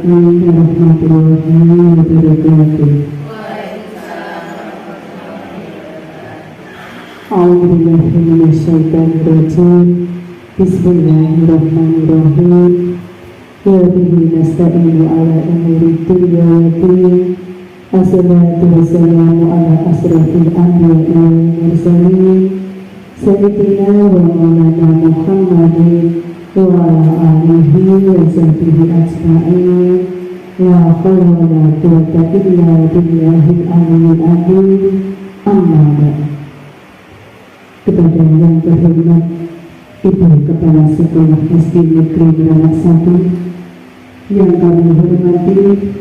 Assalamualaikum warahmatullahi wabarakatuh. A'udzubillahi minasyaitonirrajim. Bismillahirrahmanirrahim. Wa bihi nasta'inu ala umuri dunya waddin. Assalatu wassalamu ala asrafil anbiya'i wal mursalin sayyidina wa maulana Muhammadin wa ala alihi wa sahbihi ajma'in. La haula wa la quwwata illa billahil aliyyil azim. Amma ba'd. Kepada yang terhormat Ibu Kepala Sekolah SD Negeri Beranak 1, yang kami hormati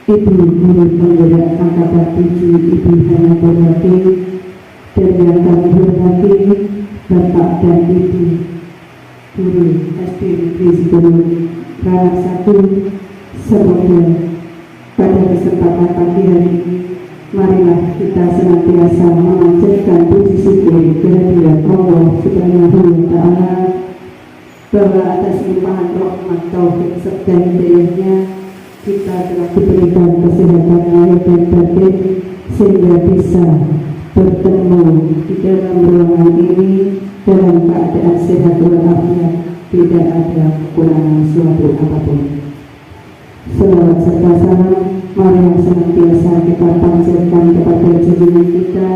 Ibu Guru Penggerak Angkatan 7 Ibu Hana Purwati, dan yang kami hormati Bapak dan Ibu Guru SD Negeri 10 Beranak 1. Semoga pada kesempatan pagi hari ini, marilah kita senantiasa memanjatkan puji syukur kehadirat Allah Subhanahu wa Ta'ala, bahwa atas limpahan rahmat taufik serta hidayahnya kita telah diberikan kesehatan lahir dan batin sehingga bisa bertemu di dalam ruangan ini dalam keadaan sehat walafiat, tidak ada kekurangan suatu apapun. Selawat serta salam mari yang senantiasa kita panjatkan kepada junjungan kita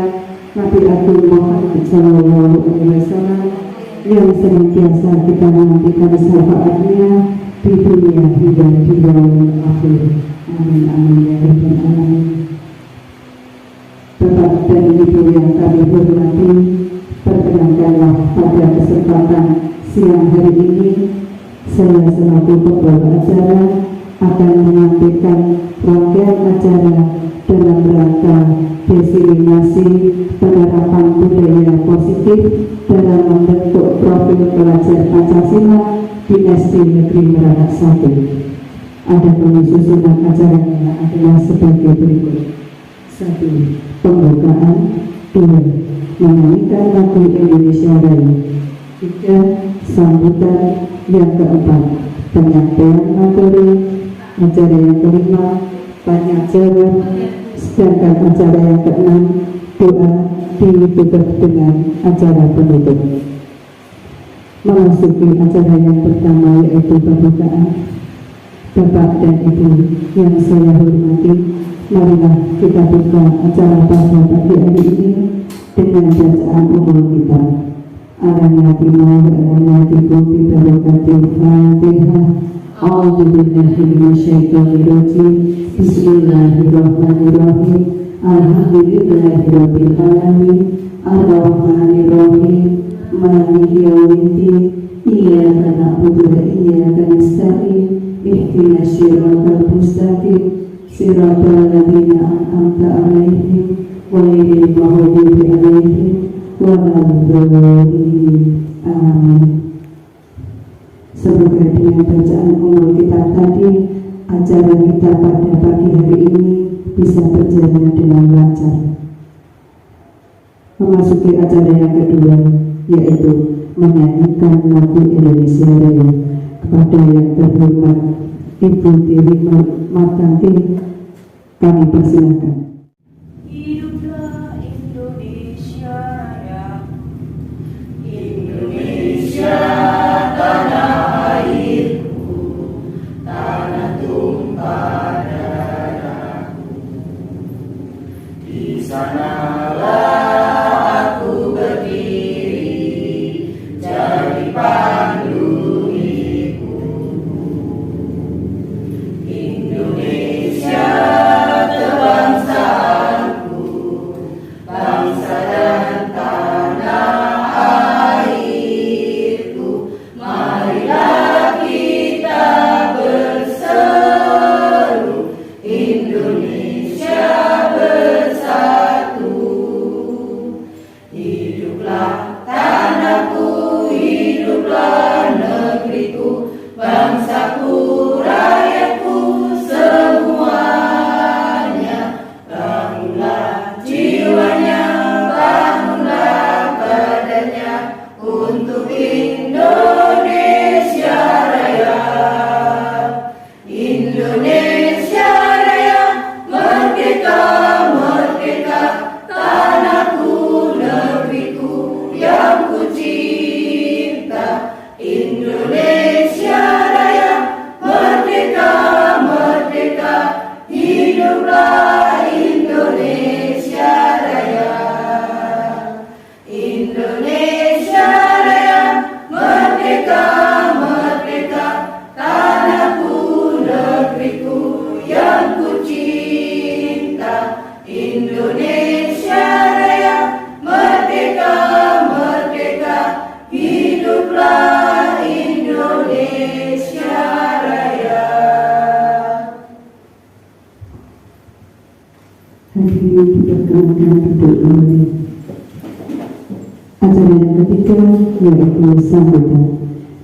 Nabi Agung Muhammad Sallallahu Alaihi Wasallam, yang senantiasa kita menantikan syafaatnya di dunia hingga di yaumil akhir. Amin amin ya rabbal alamin. Bapak dan Ibu yang kami hormati, perkenankanlah pada kesempatan siang hari ini saya selaku pembawa acara akan menyampaikan rangkaian acara dalam rangka diseminasi penerapan budaya positif dalam membentuk profil pelajar Pancasila di SD Negeri Beranak 1. Adapun susunan acaranya adalah sebagai berikut: 1. Pembukaan. 2. Menyanyikan lagu Indonesia Raya. 3. Sambutan. Yang keempat, penyampaian materi. Acara yang kelima, banyak jawab. Sedangkan acara yang keenam, doa ditutup dengan acara penutup. Memasuki acara yang pertama, yaitu pembukaan. Bapak dan Ibu yang saya hormati, marilah kita buka acara pada pagi hari ini dengan bacaan umum kita. Alhamdulillah, Fatihah. A'udzubillahi minasyaitonirrajim. Bismillahirrahmanirrahim. Alhamdulillahirabbil alamin. Arrahmanirrahim. Maliki yaumiddin. Iyyaka na'budu wa iyyaka nasta'in. Ihdinas siratal mustaqim. Siratal ladzina an'amta 'alaihim ghairil maghdubi 'alaihim waladdallin. Amin. Semoga dengan bacaan umum kita tadi, acara kita pada pagi hari ini bisa berjalan dengan lancar. Memasuki acara yang kedua, yaitu menyanyikan lagu Indonesia Raya. Kepada yang terhormat Ibu Dewi Martanti, kami persilakan. Hiduplah Indonesia Raya. Indonesia tanah airku, tanah tumpah darahku. Di sanalah aku berdiri, jadi pandu ibuku. Indonesia kebangsaanku, bangsa dan tanah airku. Marilah kita berseru, Indonesia bersatu. Hiduplah tanahku, hiduplah negeriku, bangsaku, rakyatku semuanya. Bangunlah jiwanya, yang ketiga yaitu sambutan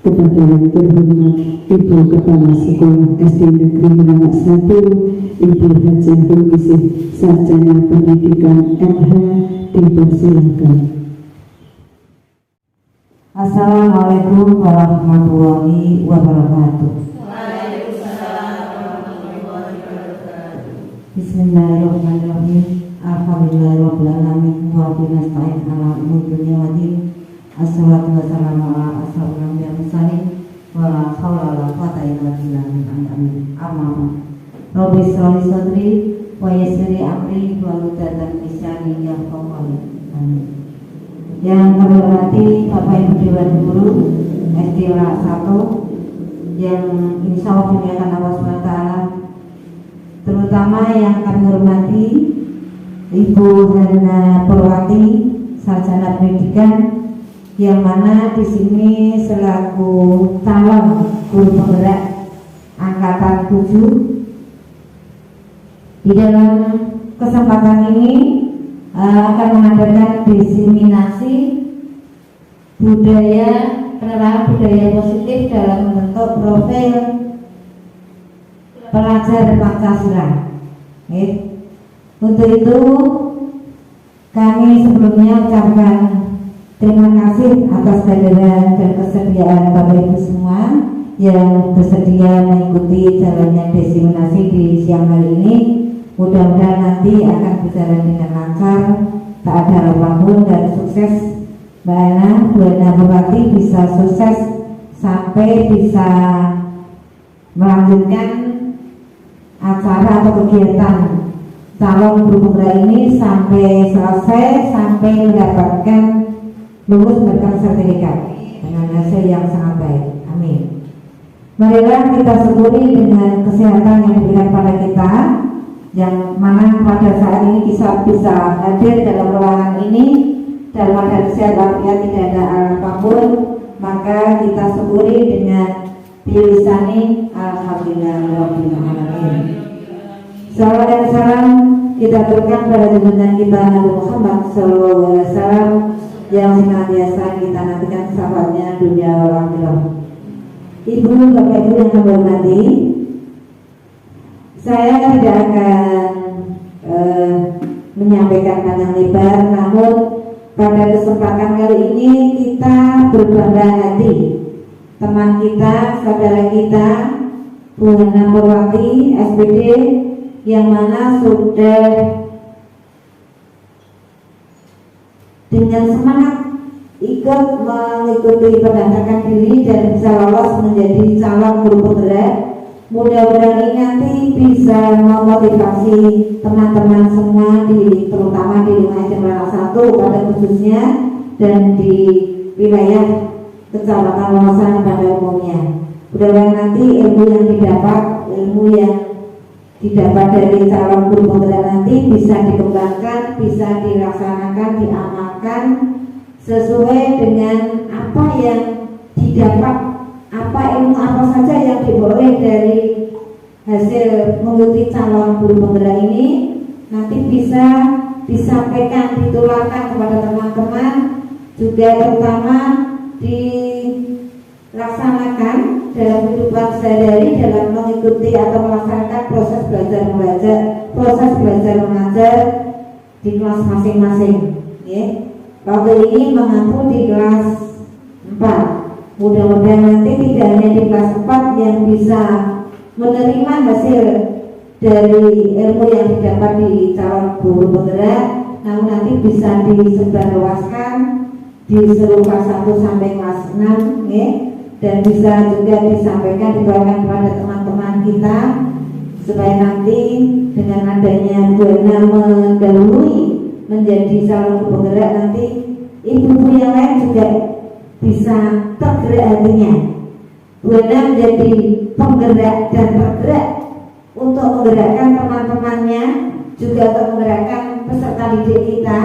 kepada yang terhormat Ibu Kepala Sekolah SD Negeri Meranak 1, Ibu Hajah Humisih Sarjana Pendidikan MH, dipersilakan. Assalamualaikum warahmatullahi wabarakatuh. Bismillahirrahmanirrahim. Alhamdulillahirrahmanirrahim. Wa bihi nasta'in ala umuri dunya wa din. Assalatu wassalamu ala asyrofil anbiya'i wal mursalin. Wa la haula wa la quwwata illa billahi al-aliyyil azim. Amma Rabbi shrah li sadri wa yassir li amri wa hlul 'uqdatam min lisani yafqahu qawli. Amin. Yang kami hormati Bapak Ibu Dewan Guru SD Meranak 1 yang insya Allah dimuliakan Allah SWT, terutama yang kami hormati Ibu Hana Purwati Sarjana Pendidikan, yang mana di sini selaku calon guru penggerak angkatan 7. Di dalam kesempatan ini akan mengadakan diseminasi penerapan budaya positif dalam membentuk profil pelajar Pancasila. Untuk itu kami sebelumnya ucapkan terima kasih atas kehadiran dan kesediaan Bapak Ibu semua yang bersedia mengikuti jalannya diseminasi di siang hari ini. Mudah-mudahan nanti akan berjalan dengan lancar, tak ada apapun, dan sukses Mbak Ana, Bu Hana Purwati bisa sukses sampai bisa melanjutkan acara atau kegiatan calon guru penggerak ini sampai selesai, sampai mendapatkan lulus mendapatkan sertifikat dengan hasil yang sangat baik. Amin. Marilah kita syukuri dengan kesehatan yang diberikan pada kita, yang mana pada saat ini kita bisa hadir dalam ruangan ini dalam keadaan sehat walafiat, tidak ada apapun, maka kita syukuri dengan bilisani alhamdulillahirabbil alamin. Salawat dan salam kita berikan pada junjungan kita Nabi Muhammad SAW yang senantiasa kita nantikan sahabatnya dunia wal akhirah. Ibu, Bapak Ibu yang kami hormati, saya tidak akan menyampaikan panjang lebar, namun pada kesempatan kali ini kita berbangga hati teman kita, saudara kita Bu Hana Purwati SPD, yang mana sudah dengan semangat ikut mengikuti pendaftaran diri dan bisa lolos menjadi calon guru penggerak. Mudah-mudahan ini nanti bisa memotivasi teman-teman semua terutama di lingkungan SD Meranak 1 pada khususnya dan di wilayah Kecamatan Wonosalam pada umumnya. Mudah-mudahan nanti ilmu yang didapat dari calon guru penggerak nanti bisa dikembangkan, bisa dilaksanakan, diamalkan sesuai dengan apa yang didapat, ilmu apa saja yang diperoleh dari hasil mengikuti calon guru penggerak ini nanti bisa disampaikan, ditularkan kepada teman-teman, juga terutama dilaksanakan dalam kehidupan sehari-hari dalam mengikuti atau melaksanakan proses belajar mengajar di kelas masing-masing. Waktu ini mengaku di kelas 4. Mudah-mudahan nanti tidak hanya di kelas 4 yang bisa menerima hasil dari ilmu yang didapat di calon guru penggerak, namun nanti bisa disebarluaskan di seluruh kelas 1 sampai kelas 6, dan bisa juga disampaikan, dikeluarkan kepada teman-teman kita supaya nanti dengan adanya Bu Hana mendahului menjadi calon guru penggerak, nanti ibu-ibu yang lain juga bisa tergerak hatinya. Bu Hana menjadi penggerak dan tergerak untuk menggerakkan teman-temannya, juga untuk menggerakkan peserta didik kita.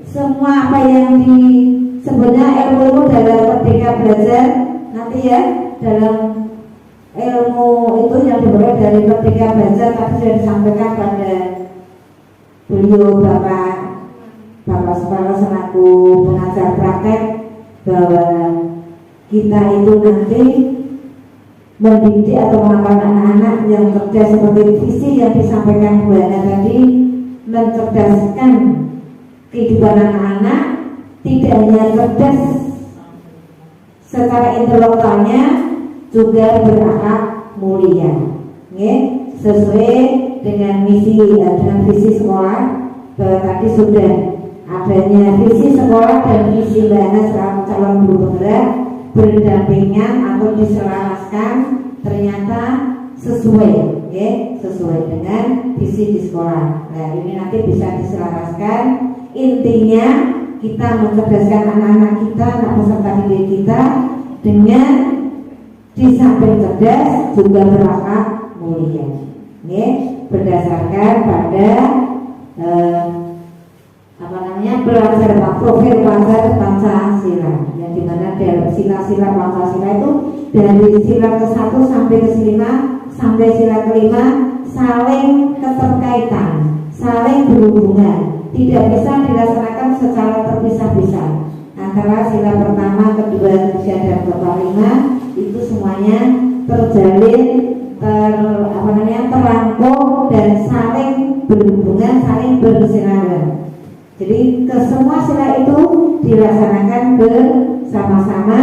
Semua apa yang sebenarnya ilmu dalam Merdeka Belajar nanti dalam ilmu itu yang diperoleh dari Merdeka Belajar tadi sudah disampaikan pada beliau Bapak Suparno selaku pengajar praktek bahwa kita itu nanti mendidik atau melakukan anak-anak yang cerdas seperti visi yang disampaikan Bu Hana tadi, mencerdaskan kehidupan anak-anak, tidak hanya cerdas secara intelektualnya, juga berakhlak mulia, sesuai dengan misi dengan visi sekolah. Bahwa tadi sudah adanya visi sekolah dan visi Mbak Hana selaku calon guru penggerak berdampingan atau diselaraskan, ternyata sesuai, sesuai dengan visi di sekolah. Nah, ini nanti bisa diselaraskan. Intinya kita mencerdaskan anak-anak kita, anak peserta didik kita, dengan di samping cerdas juga berakhlak mulia, berdasarkan pada belajar profil belajar Pancasila, yang dimana dalam sila-sila Pancasila itu dari sila ke-1 sampai ke-5 sampai sila ke-5 saling keterkaitan, saling berhubungan, tidak bisa dilaksanakan secara terpisah-pisah. Antara sila pertama, kedua, ketiga, dan kelima itu semuanya terjalin, terangkum dan saling berhubungan, saling bersinggungan. Jadi ke semua sila itu dilaksanakan bersama-sama,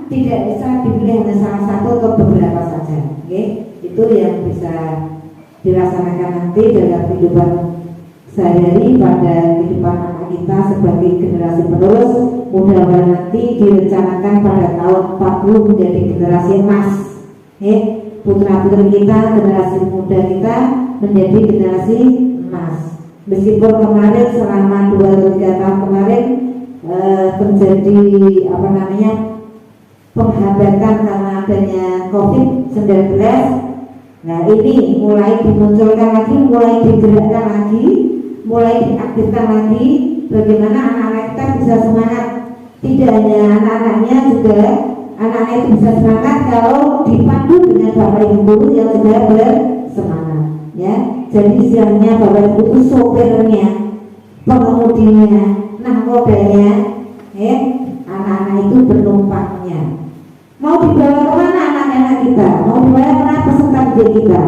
tidak bisa dipilih hanya salah satu atau beberapa saja. Itu yang bisa dilaksanakan nanti dalam kehidupan sehari-hari pada kehidupan anak kita sebagai generasi penerus. Mudah-mudahan nanti direncanakan pada tahun 40 menjadi generasi emas. Putra-putri kita, generasi muda kita menjadi generasi emas. Meskipun kemarin selama 2-3 tahun kemarin terjadi penghambatan karena adanya COVID-19. Nah, ini mulai dimunculkan lagi, mulai digerakkan lagi, mulai diaktifkan lagi. Bagaimana anak-anak kita bisa semangat? Tidak hanya anak-anaknya, juga anak-anak itu bisa semangat kalau dipandu dengan Bapak Ibu guru yang juga bersemangat. Jadi istilahnya Bapak Ibu itu sopirnya, pengemudinya, nahkodanya, anak-anak itu penumpangnya. Mau dibawa kemana anak-anak kita? Mau dibawa kemana peserta didik kita?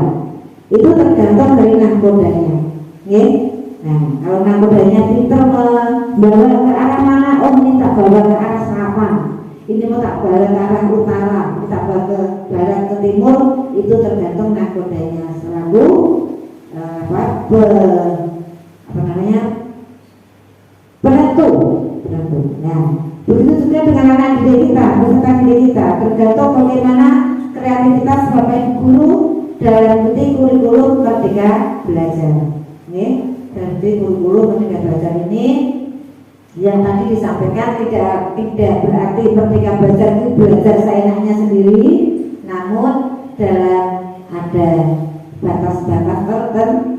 Itu tergantung dari nahkodanya. Nah, kalau nahkodanya pintar membawa ke arah mana? Oh, ini tak bawa ke arah selatan, ini mau tak bawa ke arah utara, ini tak bawa ke barat, ke timur. Itu tergantung nahkodanya selalu penentu. Nah, begitu juga dengan anak didik kita, peserta didik kita, tergantung bagaimana kreativitas Bapak Ibu guru dalam bentuk kurikulum Merdeka Belajar. Dan kurikulum Merdeka Belajar ini yang tadi disampaikan tidak berarti Merdeka Belajar itu belajar seenaknya sendiri, namun dalam ada batas-batas tertentu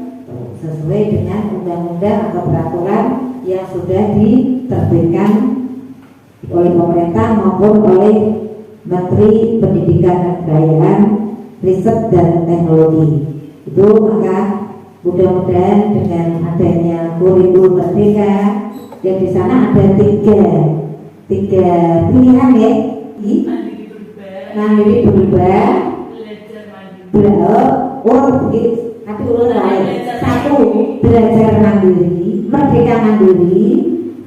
sesuai dengan undang-undang atau peraturan yang sudah diterbitkan oleh pemerintah maupun oleh Menteri Pendidikan dan Kebudayaan, Riset dan Teknologi. Itu maka mudah-mudahan dengan adanya kurikulum Merdeka yang di sana ada tiga pilihan mandiri berubah, begitu. Tapi ulun lain. Satu, belajar mandiri, merdeka mandiri,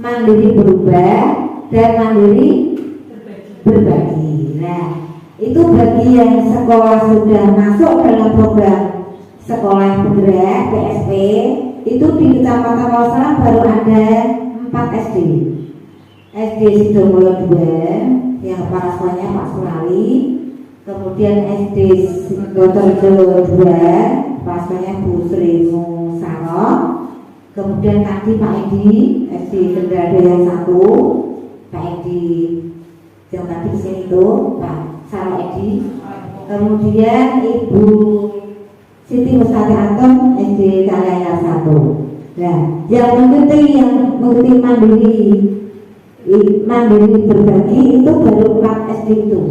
mandiri berubah, dan mandiri berbagi. Nah, itu bagi yang sekolah sudah masuk dalam program sekolah penggerak PSP, itu di Kecamatan Wasalam baru ada 4 SD. SD Sidomulyo 2 yang paraswanya Pak Surali, kemudian SD Sidoarjo 2 paraswanya Bu Sri Musaro, kemudian tadi Pak Edi SD Kendado yang 1, Pak Edi yang tadi di sini itu Pak Saro Edi, kemudian Ibu Siti Mustati Anton SD Kalayar 1. Nah, yang mengikuti mandiri berbagi itu baru 4 SD itu.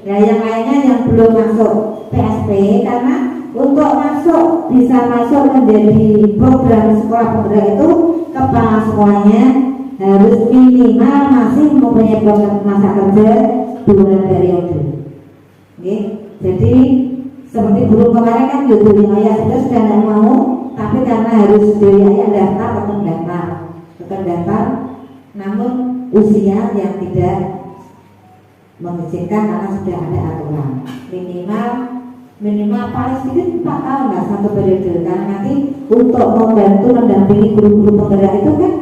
Nah, yang lainnya yang belum masuk PSP, karena untuk bisa masuk menjadi program sekolah penggerak itu kepala sekolahnya harus minimal masih mempunyai masa kerja 2 periode. Oke, jadi seperti guru kemarin kan Yudhuli Maya sudah tidak mau, tapi karena harus biaya daftar, tetap daftar, namun usia yang tidak mengizinkan karena sudah ada aturan minimal paling sedikit 4 tahun lah 1 periode, karena nanti untuk membantu mendampingi guru-guru penggerak itu kan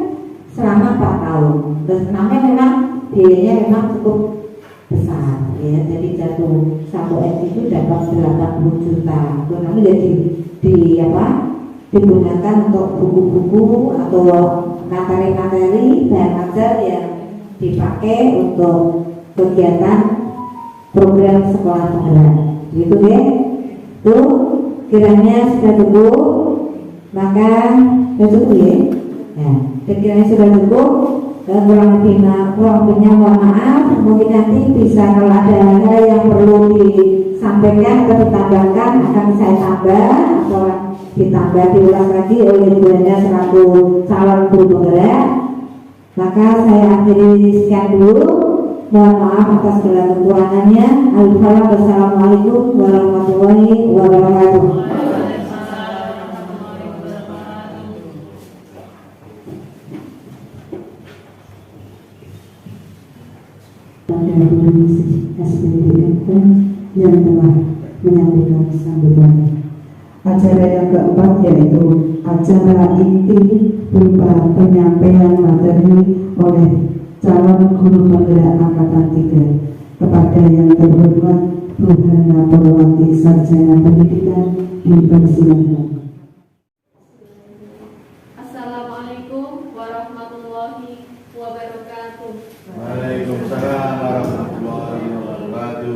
selama 4 tahun. Terus namanya memang biayanya memang cukup besar ya, jadi satu SD itu dapat 80 juta. Itu namun jadi digunakan untuk buku-buku atau materi-materi bahan ajar yang dipakai untuk kegiatan program sekolah penggerak gitu ya. Tuh kiranya sudah cukup, maka sudah cukup ya. Nah, kiranya sudah cukup, kurang lebihnya mohon maaf. Mungkin nanti bisa kalau ada hal yang perlu disampaikan atau ditambahkan akan saya tambah atau ditambah diulas lagi oleh Bu Anda selaku calon guru penggerak. Maka saya akhiri sekian dulu. Mohon maaf atas segala kekurangannya. Wassalamualaikum warahmatullahi wabarakatuh. Pada SPDMK yang telah menyampaikan sambutannya. Acara yang keempat yaitu acara inti berupa penyampaian materi oleh calon guru penggerak angkatan 3 kepada yang terhormat Bu Hana Purwati Sarjana Pendidikan dipersilakan. Assalamualaikum warahmatullahi wabarakatuh. Waalaikumsalam warahmatullahi wabarakatuh.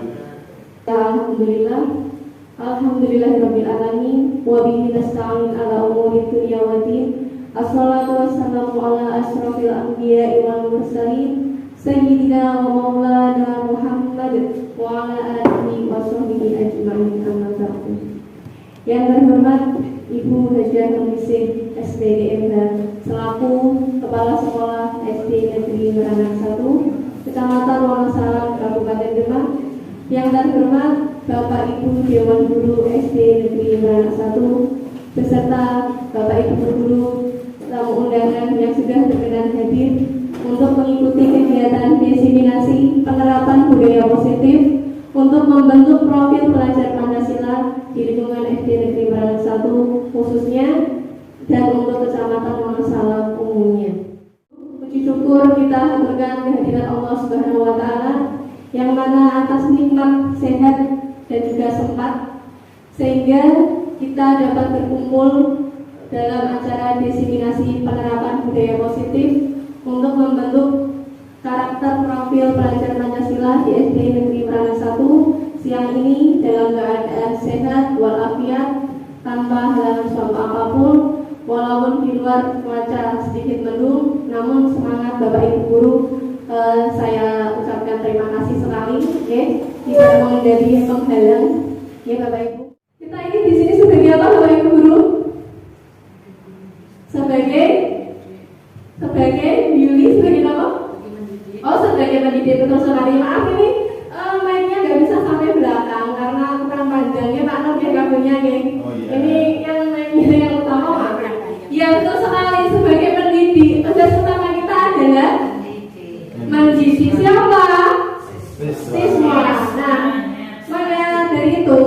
Alhamdulillahirabbil alamin wa bihi nasta'in ala umuri dunya waddin. Assalatu wassalamu ala asyrafil anbiya'i wal mursalin sayyidina wa maulana Muhammad wa ala alihi wa sahbihi ajma'in, amma ba'du. Yang terhormat Ibu Hajiah Komisin SPDMK selaku Kepala Sekolah SD Negeri Meranang 1 Kecamatan Wonosalam Kabupaten Demak. Yang terhormat Bapak Ibu Dewan Guru SD Negeri Meranang 1 beserta Bapak Ibu Guru tamu undangan yang sudah berkenan hadir untuk mengikuti kegiatan diseminasi penerapan budaya positif untuk membentuk profil pelajar Pancasila di lingkungan SD Negeri Meranang 1 khususnya dan untuk Kecamatan Wonosalam umumnya. Puji syukur kita haturkan kehadiran Allah Subhanahu wa taala yang mana atas nikmat sehat dan juga sempat sehingga kita dapat berkumpul dalam acara diseminasi penerapan budaya positif untuk membentuk karakter profil pelajar Pancasila di SD Negeri Meranang 1 siang ini dalam keadaan sehat walafiat tanpa halangan suatu apapun, walaupun di luar cuaca sedikit mendung, namun semangat Bapak Ibu Guru saya ucapkan terima kasih sekali ya, tidak menjadi penghalang ya Bapak Ibu. Kita ini di sini sebagai apa Bapak Ibu Guru? Sebagai Yuli, sebagai apa? Oh, sebagai pendidik, betul sekali. Maaf ini mic-nya nggak bisa sampai belakang karena kurang panjangnya Pak Nur ya kabelnya ya. Oh, iya. Ini yang mic-nya yang utama Pak. Ya betul sekali, sebagai pendidik tugas utama kita adalah mendidik siapa? Siswa. Nah, maka dari itu,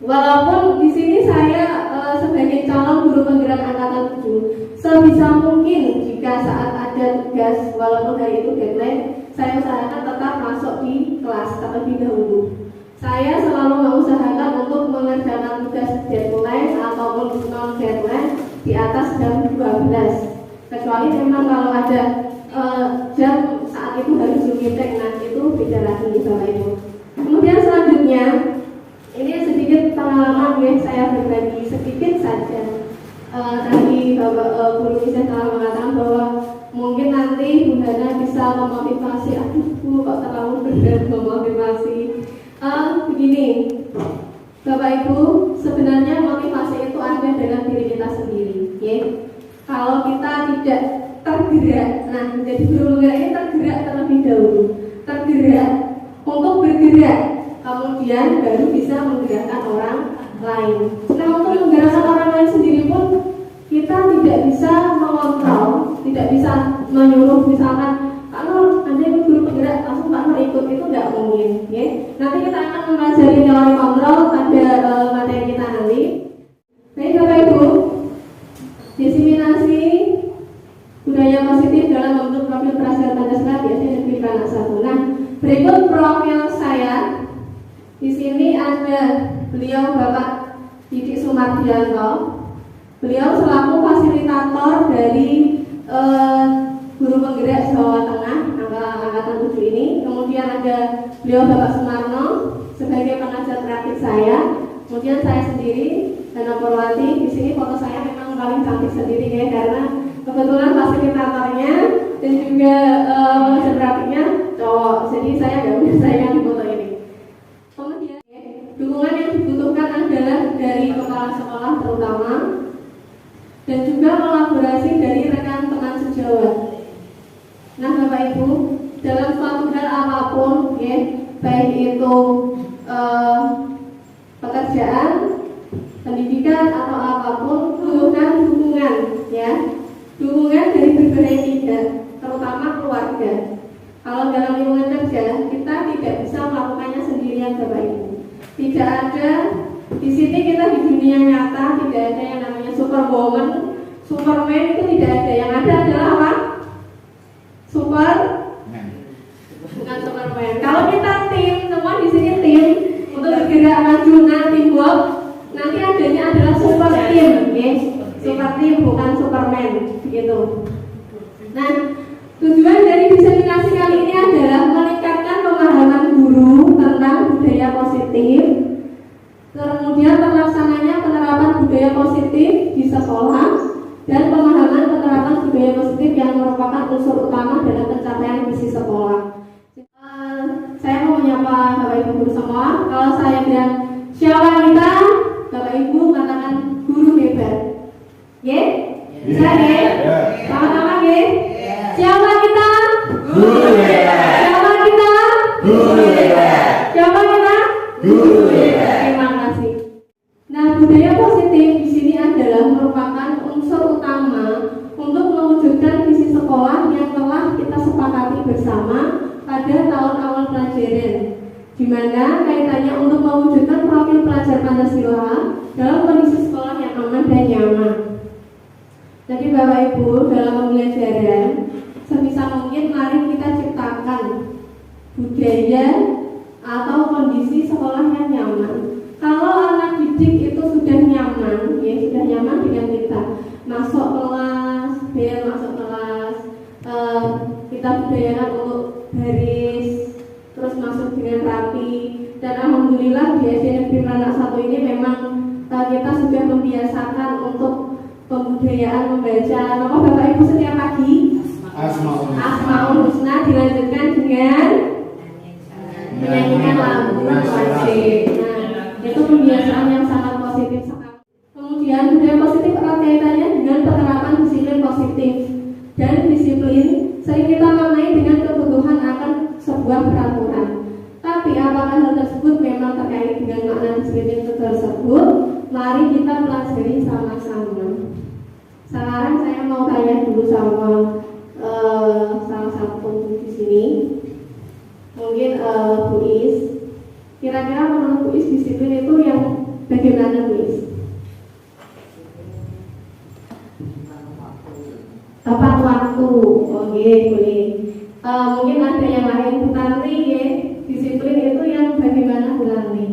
walaupun di sini saya sebagai calon guru penggerak angkatan 7, sebisa mungkin jika saat ada tugas, walaupun hari itu deadline, saya usahakan tetap masuk di kelas terlebih dahulu. Saya selalu mengusahakan untuk mengerjakan tugas deadline ataupun non deadline di atas jam 12. Kecuali memang kalau ada jam saat itu harus meeting, nah itu beda lagi Bapak Ibu. Kemudian selanjutnya ini sedikit pengalaman ya, saya berbagi sedikit saja. Tadi Bapak Guru Misah telah mengatakan bahwa mungkin nanti Bu Hana bisa memotivasi. Aduh Bu, kok terlalu berat memotivasi. Begini Bapak Ibu, sebenarnya motivasi itu ada dalam diri kita sendiri ya. Kalau kita tidak tergerak tergerak. Nah, jadi guru penggerak ini tergerak terlebih dahulu, tergerak untuk bergerak, kemudian baru bisa menggerakkan orang lain. Nah, untuk menggerakkan orang lain sendiri pun kita tidak bisa mengontrol, tidak bisa menyuruh, misalkan kalau Anda ini guru penggerak langsung Pak Nur ikut, itu nggak mungkin, ya. Nanti kita akan mempelajari teori kontrol pada materi kita nanti. Baik Bapak Ibu, diseminasi budaya positif dalam membentuk profil prasaja Pancasila di SD Negeri Pranak 1. Nah, berikut profil saya. Di sini ada beliau Bapak Didik Sumardianto. Beliau selaku fasilitator dari guru penggerak Jawa Tengah angkatan 7 ini. Kemudian ada beliau Bapak Sumarno sebagai pengajar praktik saya. Kemudian saya sendiri Dana Purwati. Di sini foto saya memang paling cantik sendiri ya, karena kebetulan fasilitatornya dan juga pengajar praktiknya cowok. Jadi saya nggak punya saingan di foto ini. Kemudian dukungan yang dibutuhkan adalah dari kepala sekolah terutama, dan juga kolaborasi dari rekan teman sejawat. Nah Bapak Ibu, dalam suatu hal apapun ya, baik itu pekerjaan, pendidikan atau apapun, butuhkan dukungan ya, dukungan dari berbagai pihak, terutama keluarga. Kalau dalam lingkungan kerja kita tidak bisa melakukannya sendirian Bapak Ibu. Tidak ada di sini, kita di dunia nyata tidak ada yang namanya superwoman, superman, itu tidak ada. Yang ada adalah apa? Bukan superman. Kalau kita tim, semua di sini tim untuk bergerak maju, nah teamwork, nanti adanya adalah super team, okay? Super team bukan superman, gitu. Nah, tujuan dari diseminasi kali ini adalah meningkatkan pemahaman guru tentang budaya positif, kemudian terlaksananya penerapan budaya positif di sekolah, dan pemahaman penerapan budaya positif yang merupakan unsur utama dalam pencapaian visi sekolah. Saya mau menyapa Bapak Ibu guru semua. Kalau saya bilang siapa kita, Bapak Ibu katakan guru hebat. Ye? Saya ye? Sama-sama ye? Siapa kita? Guru hebat. Siapa kita? Guru hebat. Siapa kita? Guru hebat. Terima kasih. Nah, budaya positif di sini adalah merupakan unsur utama untuk mewujudkan visi sekolah yang telah kita sepakati bersama pada tahun awal pelajaran, di mana kaitannya untuk mewujudkan profil pelajar Pancasila dalam kondisi sekolah yang aman dan nyaman. Jadi Bapak Ibu, dalam pembelajaran sebisa mungkin mari kita ciptakan budaya atau kondisi sekolah yang nyaman. Kalau anak didik itu sudah nyaman, ya sudah nyaman dengan kita masuk kelas, masuk kelas, kita budayakan untuk baris, terus masuk dengan rapi. Dan alhamdulillah di SD Negeri Pranak 1 ini memang kita sudah membiasakan untuk pembudayaan membaca nama Bapak Ibu setiap pagi. Asmaul Husna dilanjutkan dengan menyanyikan lagu wajib. Nah, itu pembiasaan yang sangat positif sekali. Kemudian budaya positif erat kaitannya dengan penerapan disiplin positif, dan disiplin sering kita maknai dengan kebutuhan akan sebuah peraturan. Tapi apakah hal tersebut memang terkait dengan makna disiplin tersebut? Mari kita pelajari sama-sama. Sekarang saya mau tanya dulu sama salah satu di sini, mungkin Bu Is. Kira-kira menurut Bu Is disiplin itu yang bagaimana Bu Is? Tepat waktu, oke, boleh. Mungkin ada yang lain, Bu Tantri, ya. Disiplin itu yang bagaimana Bu Tantri?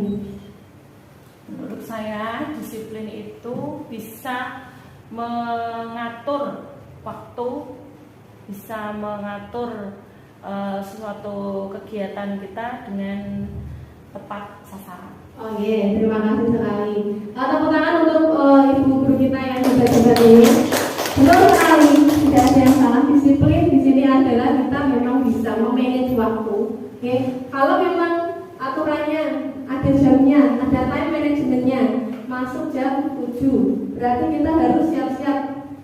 Menurut saya disiplin itu bisa mengatur waktu, bisa mengatur suatu kegiatan kita dengan tepat sasaran. Oh iya, terima kasih sekali. Tepuk tangan untuk ibu guru kita yang hebat-hebat ini. Betul sekali, tidak ada yang salah. Disiplin di sini adalah kita memang bisa memanage waktu. Oke, kalau memang aturannya ada jamnya, ada time managementnya, masuk jam 7, berarti kita harus siap-siap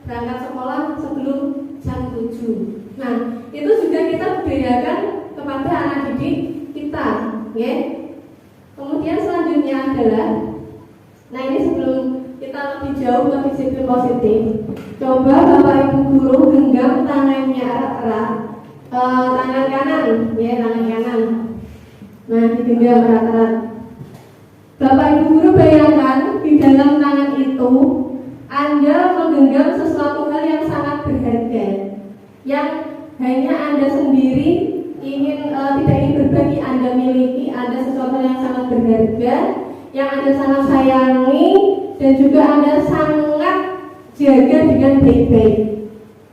berangkat sekolah sebelum jam 7. Nah, itu juga kita budayakan kepada anak didik kita, ya. Kemudian selanjutnya adalah, nah ini sebelum kita lebih jauh ke disiplin positif, coba Bapak Ibu guru genggam tangannya erat-erat, tangan kanan, ya tangan kanan. Nah, digenggam erat-erat. Bapak Ibu guru bayangkan di dalam tangan itu Anda menggenggam sesuatu hal yang sangat berharga, yang hanya Anda sendiri ingin tidak ingin berbagi, Anda miliki, ada sesuatu yang sangat berharga, yang Anda sangat sayangi, dan juga Anda sangat jaga dengan baik-baik.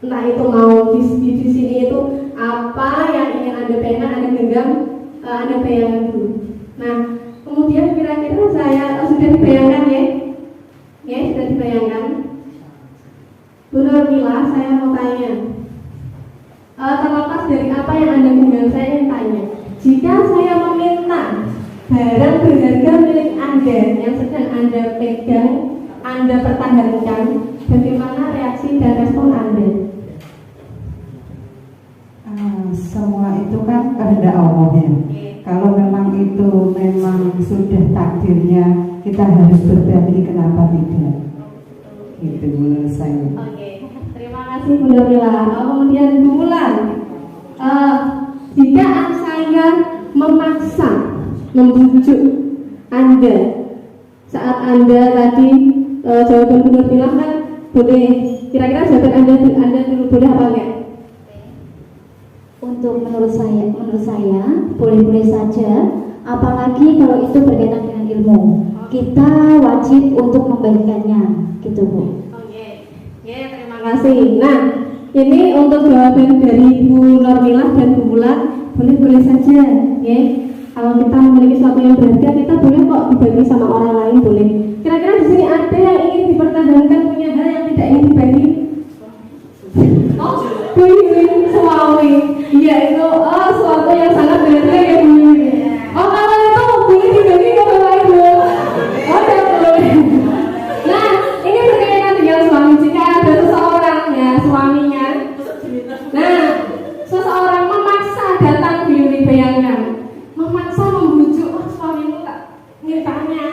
Entah itu mau di sini itu apa yang ingin Anda bayangkan, Anda genggam, Anda bayangkan dulu. Nah, kemudian kira-kira saya sudah dibayangkan ya? Ya, sudah dibayangkan. Bu Nurmila, saya mau tanya. Terlepas dari apa yang Anda genggam, saya ingin tanya, jika saya meminta barang berharga milik Anda yang sedang Anda pegang, Anda pertahankan, bagaimana reaksi dan respon Anda? Semua itu kan kehendak Allah ya. Kalau memang itu memang sudah takdirnya, kita harus berbagi, kenapa tidak? Itu menurut saya. Oke, terima kasih Bu Nurmila. Kemudian Bu Wulan, jika saya memaksa, membujuk Anda saat Anda tadi jawaban Bu Nurmila kan boleh, kira-kira jawaban Anda dulu boleh apa enggak? Untuk menurut saya boleh-boleh saja, apalagi kalau itu berkaitan dengan ilmu. Kita wajib untuk membagikannya, gitu Bu. Oke, ya terima kasih. Nah, ini untuk jawaban dari Bu Nurmila dan Bu Wulan, boleh-boleh saja, ya. Kalau kita memiliki sesuatu yang berharga, kita boleh kok dibagi sama orang lain, boleh. Kira-kira di sini ada yang ingin dipertahankan, punya hal yang tidak ingin dibagi? Oh, Bu suami, iya itu sesuatu yang sangat berharga ya Bu. Oh, kalau itu boleh dibagi ke Bapak Ibu. Oh, ya boleh. Nah, ini berkaitan dengan suami. Jika ada seseorang ya suaminya, nah seseorang memaksa datang Bu Yuli, bayangkan, memaksa membujuk, oh suamimu tak mintanya,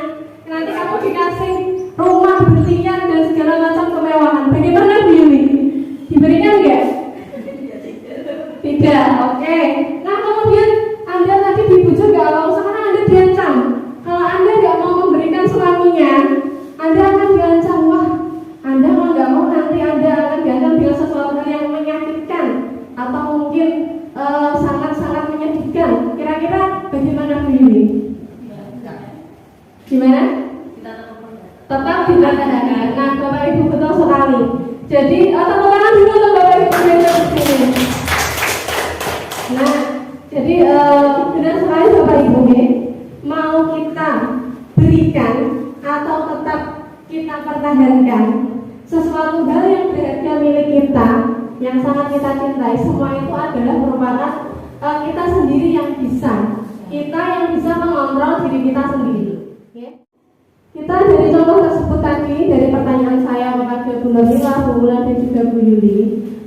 nanti kamu dikasih rumah berlian dan segala macam kemewahan. Bagaimana Bu Yuli? Diberikan enggak? Tidak, oke. Nah kemudian Anda tadi dibujuk gak mau, sekarang Anda diancam. Kalau Anda gak mau memberikan suaminya, Anda akan diancam. Wah, Anda mau gak mau nanti Anda akan diancam dengan sesuatu hal yang menyakitkan atau mungkin sangat-sangat menyedihkan. Kira-kira bagaimana Bu Yuli? Gimana? Tetap dipertahankan. Nah Bapak Ibu betul sekali. Jadi tepuk tangan dulu untuk Bapak Ibu yang ada di sini. Nah, jadi benar sekali Bapak Ibu ya, mau kita berikan atau tetap kita pertahankan sesuatu hal yang berharga milik kita, yang sangat kita cintai, semua itu adalah merupakan kita sendiri yang bisa, kita yang bisa mengontrol diri kita sendiri. Ya. Kita dari contoh tersebut tadi, dari pertanyaan saya kepada Bu Nurmila, Bu Wulan dan juga Bu Yuli,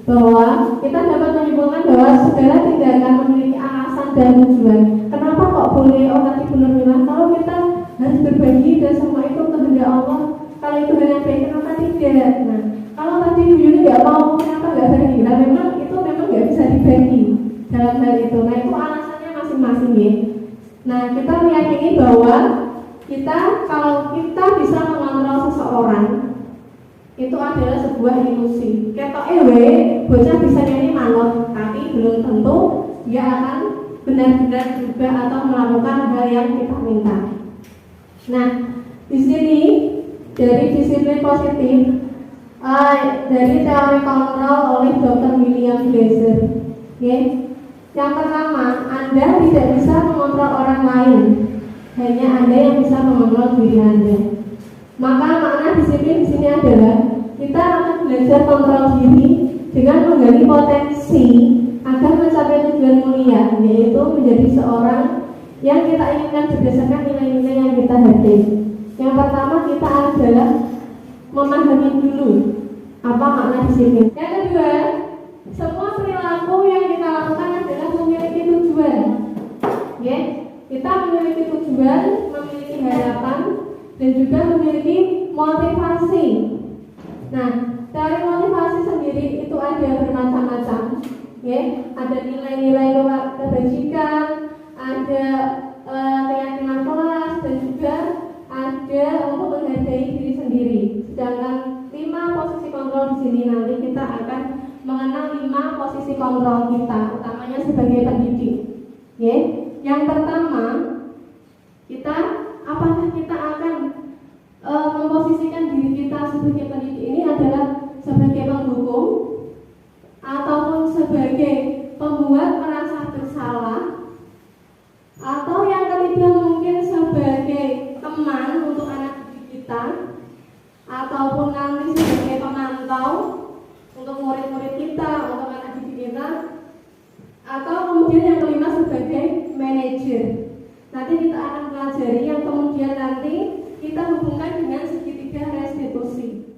bahwa kita dapat menyimpulkan bahwa segala tindakan memiliki alasan dan tujuan. Kenapa kok boleh? Oh tadi Bu Nurmila, kalau kita harus berbagi dan semua itu kehendak Allah, kalau itu hanya baik, kenapa tidak? Nah, kalau tadi Bu Yuli nggak mau, kenapa nggak bagi? Nah, memang nggak bisa dibagi dalam hal itu. Nah, itu alasannya masing-masing ya. Nah, kita meyakini bahwa kalau kita bisa mengontrol seseorang, itu adalah sebuah ilusi. Ketok bocah bisa nyanyi manut, tapi belum tentu dia akan benar-benar juga atau melakukan hal yang kita minta. Nah, di sini dari disiplin positif, dari teori kontrol oleh Dr. William Glasser. Yang pertama, Anda tidak bisa mengontrol orang lain, hanya Anda yang bisa mengontrol diri Anda. Maka makna disiplin di sini adalah kita akan belajar kontrol diri dengan menggali potensi agar mencapai tujuan mulia, yaitu menjadi seorang yang kita inginkan berdasarkan nilai-nilai yang kita hargai. Yang pertama, kita adalah memahami dulu apa makna disiplin. Yang kedua, semua memiliki tujuan, memiliki harapan, dan juga memiliki motivasi. Nah, dari motivasi sendiri itu ada bermacam-macam, ya. Ada nilai-nilai kebajikan, ada keyakinan kelas, dan juga ada untuk menghargai diri sendiri. Sedangkan 5 posisi kontrol di sini nanti kita akan mengenal 5 posisi kontrol kita, utamanya sebagai pendidik. Ya. Yang pertama, apakah kita akan memposisikan diri kita sebagai pendidik ini adalah sebagai penghukum ataupun sebagai pembuat merasa bersalah, atau yang ketiga mungkin sebagai teman untuk anak didik kita, ataupun nanti sebagai pemantau untuk murid-murid kita, untuk anak didik kita, atau kemudian yang kelima sebagai manajer. Nanti kita akan pelajari yang kemudian nanti kita hubungkan dengan segitiga restitusi.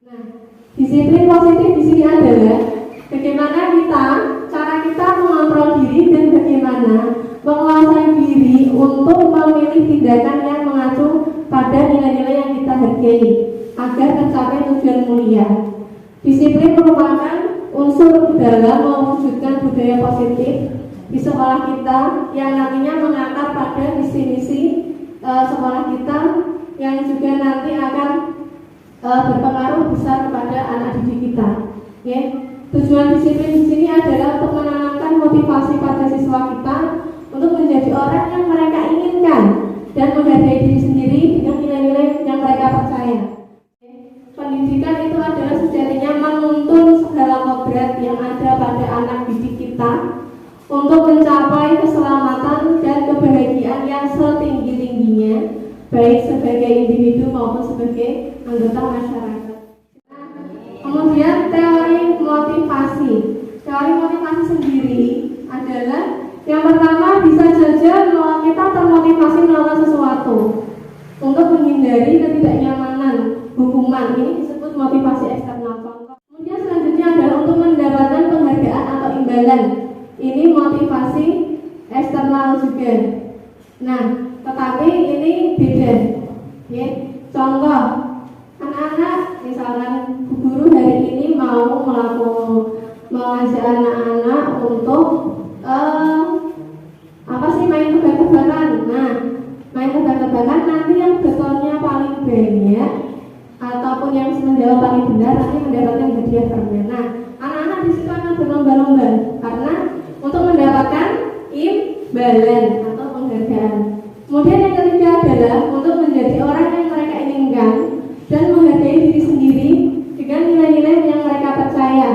Nah, disiplin positif di sini adalah bagaimana cara kita mengontrol diri dan bagaimana menguasai diri untuk memilih tindakan yang mengacu pada nilai-nilai yang kita hargai agar tercapai tujuan mulia. Disiplin merupakan unsur dalam mewujudkan budaya positif di sekolah kita yang nantinya mengakar pada misi-misi sekolah kita yang juga nanti akan berpengaruh besar kepada anak didik kita. Ya. Tujuan disiplin di sini adalah untuk menanamkan motivasi pada siswa kita untuk menjadi orang yang mereka inginkan dan menghargai diri sendiri dengan nilai-nilai yang mereka percaya. Pendidikan itu adalah sejatinya menuntun segala kodrat yang ada pada anak didik kita untuk mencapai keselamatan dan kebahagiaan yang setinggi-tingginya, baik sebagai individu maupun sebagai anggota masyarakat. Kemudian teori motivasi. Teori motivasi sendiri adalah yang pertama bisa saja kita termotivasi melakukan sesuatu untuk menghindari ketidaknyamanan hukuman. Ini disebut motivasi eksternal. Kemudian selanjutnya adalah untuk mendapatkan penghargaan atau imbalan. Ini motivasi eksternal juga. Nah, tetapi ini beda. Ya. Contoh, anak-anak misalkan guru hari ini mau mengajak anak-anak untuk main tebak-tebakan. Nah, main tebak-tebakan nanti yang betonnya paling banyak ataupun yang menjawab paling benar nanti mendapatkan hadiah permen. Nah, anak-anak di situ akan berlomba-lomba karena untuk mendapatkan imbalan atau penghargaan. Kemudian yang ketiga adalah untuk menjadi orang yang mereka inginkan dan menghargai diri sendiri dengan nilai-nilai yang mereka percaya.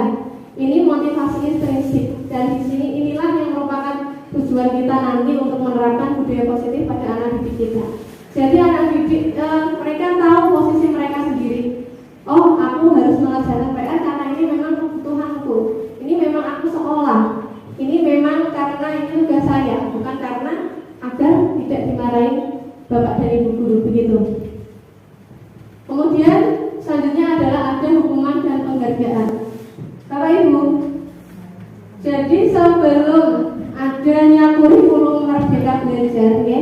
Ini motivasi intrinsik dan di sini inilah yang merupakan tujuan kita nanti untuk menerapkan budaya positif pada anak didik kita. Jadi anak didik mereka tahu posisi mereka sendiri. Oh, aku harus mengerjakan PR karena ini memang kebutuhanku. Ini memang aku sekolah. Ini memang karena ini tugas saya, bukan karena agar tidak dimarahin bapak dan ibu guru, begitu. Kemudian selanjutnya adalah ada hukuman dan penghargaan. Bapak Ibu, jadi sebelum adanya kurikulum Merdeka Belajar, ya,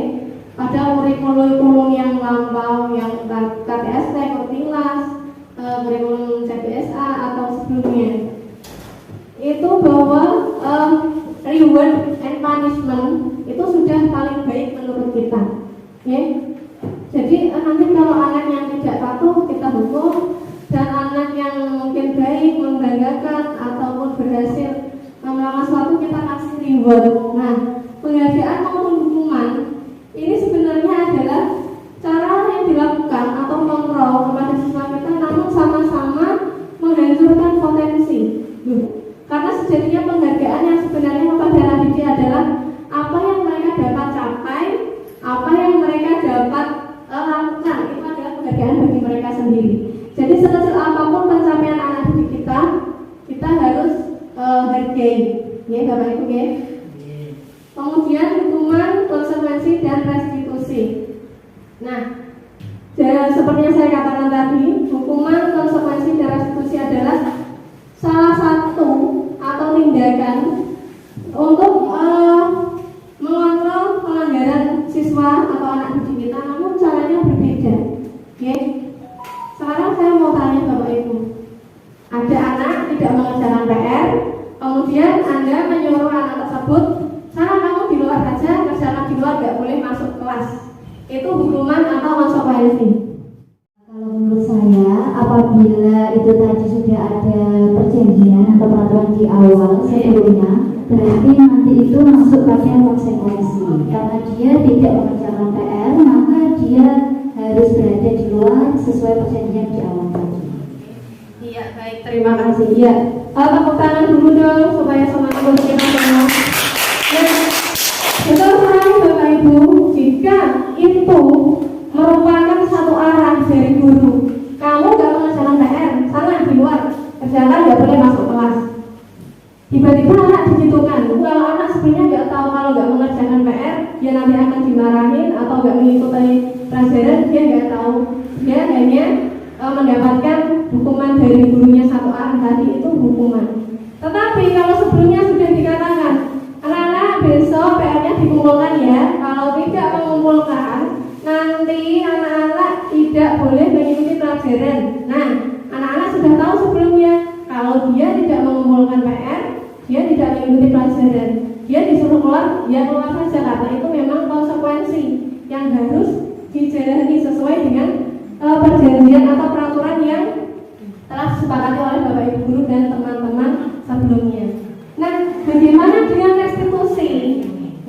ada kurikulum yang lampau, yang KTST, Kurtilas, kurikulum CBSA atau sebelumnya, itu bahwa reward and punishment itu sudah paling baik menurut kita, ya. Jadi nanti kalau anak yang tidak patuh kita hukum, dan anak yang mungkin baik, membanggakan ataupun berhasil melakukan sesuatu kita kasih reward. Nah, penghargaan maupun hukuman ini sebenarnya adalah cara yang dilakukan atau kontrol kepada siswa kita, namun sama-sama menghancurkan potensi. Karena sejatinya penghargaan yang sebenarnya kepada anak didik adalah apa yang mereka dapat capai, apa yang mereka dapat lakukan, itu adalah penghargaan bagi mereka sendiri. Jadi sekecil apapun pencapaian anak didik kita harus hargai, ya Bapak Ibu, ya. Kemudian hukuman, konsekuensi dan restitusi. Nah, seperti yang saya katakan tadi, hukuman, konsekuensi dan restitusi adalah salah satu atau tindakan untuk mengontrol pelanggaran siswa Kemudian Anda menyuruh anak tersebut, "Sana kamu di luar saja, kerjakan di luar, gak boleh masuk kelas." Itu hukuman atau konsekuensi? Kalau menurut saya, apabila itu tadi sudah ada perjanjian atau peraturan di awal sebelumnya, berarti nanti itu masuk pada konsekuensi. Karena dia tidak mengerjakan PR, maka dia harus berada di luar sesuai perjanjian di awal tadi. Iya, baik, terima kasih. Iya, tepuk tangan dulu dong supaya semangat untuk kita semua. Dan betul sekali Bapak Ibu, jika itu merupakan satu arah dari guru, kamu gak mengerjakan PR, sana di luar, kerjakan, gak boleh masuk kelas. Tiba-tiba anak digitukan. Kalau anak sebenarnya gak tahu kalau gak mengerjakan PR, dia nanti akan dimarahin atau gak mengikuti pelajaran, dia gak tahu. Dia hanya mendapatkan hukuman dari gurunya satu arah tadi, itu hukuman. Tetapi kalau sebelumnya sudah dikatakan, anak-anak besok PR-nya dikumpulkan ya, kalau tidak mengumpulkan nanti anak-anak tidak boleh mengikuti pelajaran. Nah, anak-anak sudah tahu sebelumnya kalau dia tidak mengumpulkan PR, dia tidak mengikuti pelajaran, dia disuruh keluar, ya keluar saja, karena itu memang konsekuensi yang harus dijalani sesuai dengan perjanjian atau peraturan yang telah disepakati oleh Bapak Ibu guru dan teman-teman sebelumnya. Nah, bagaimana dengan restitusi?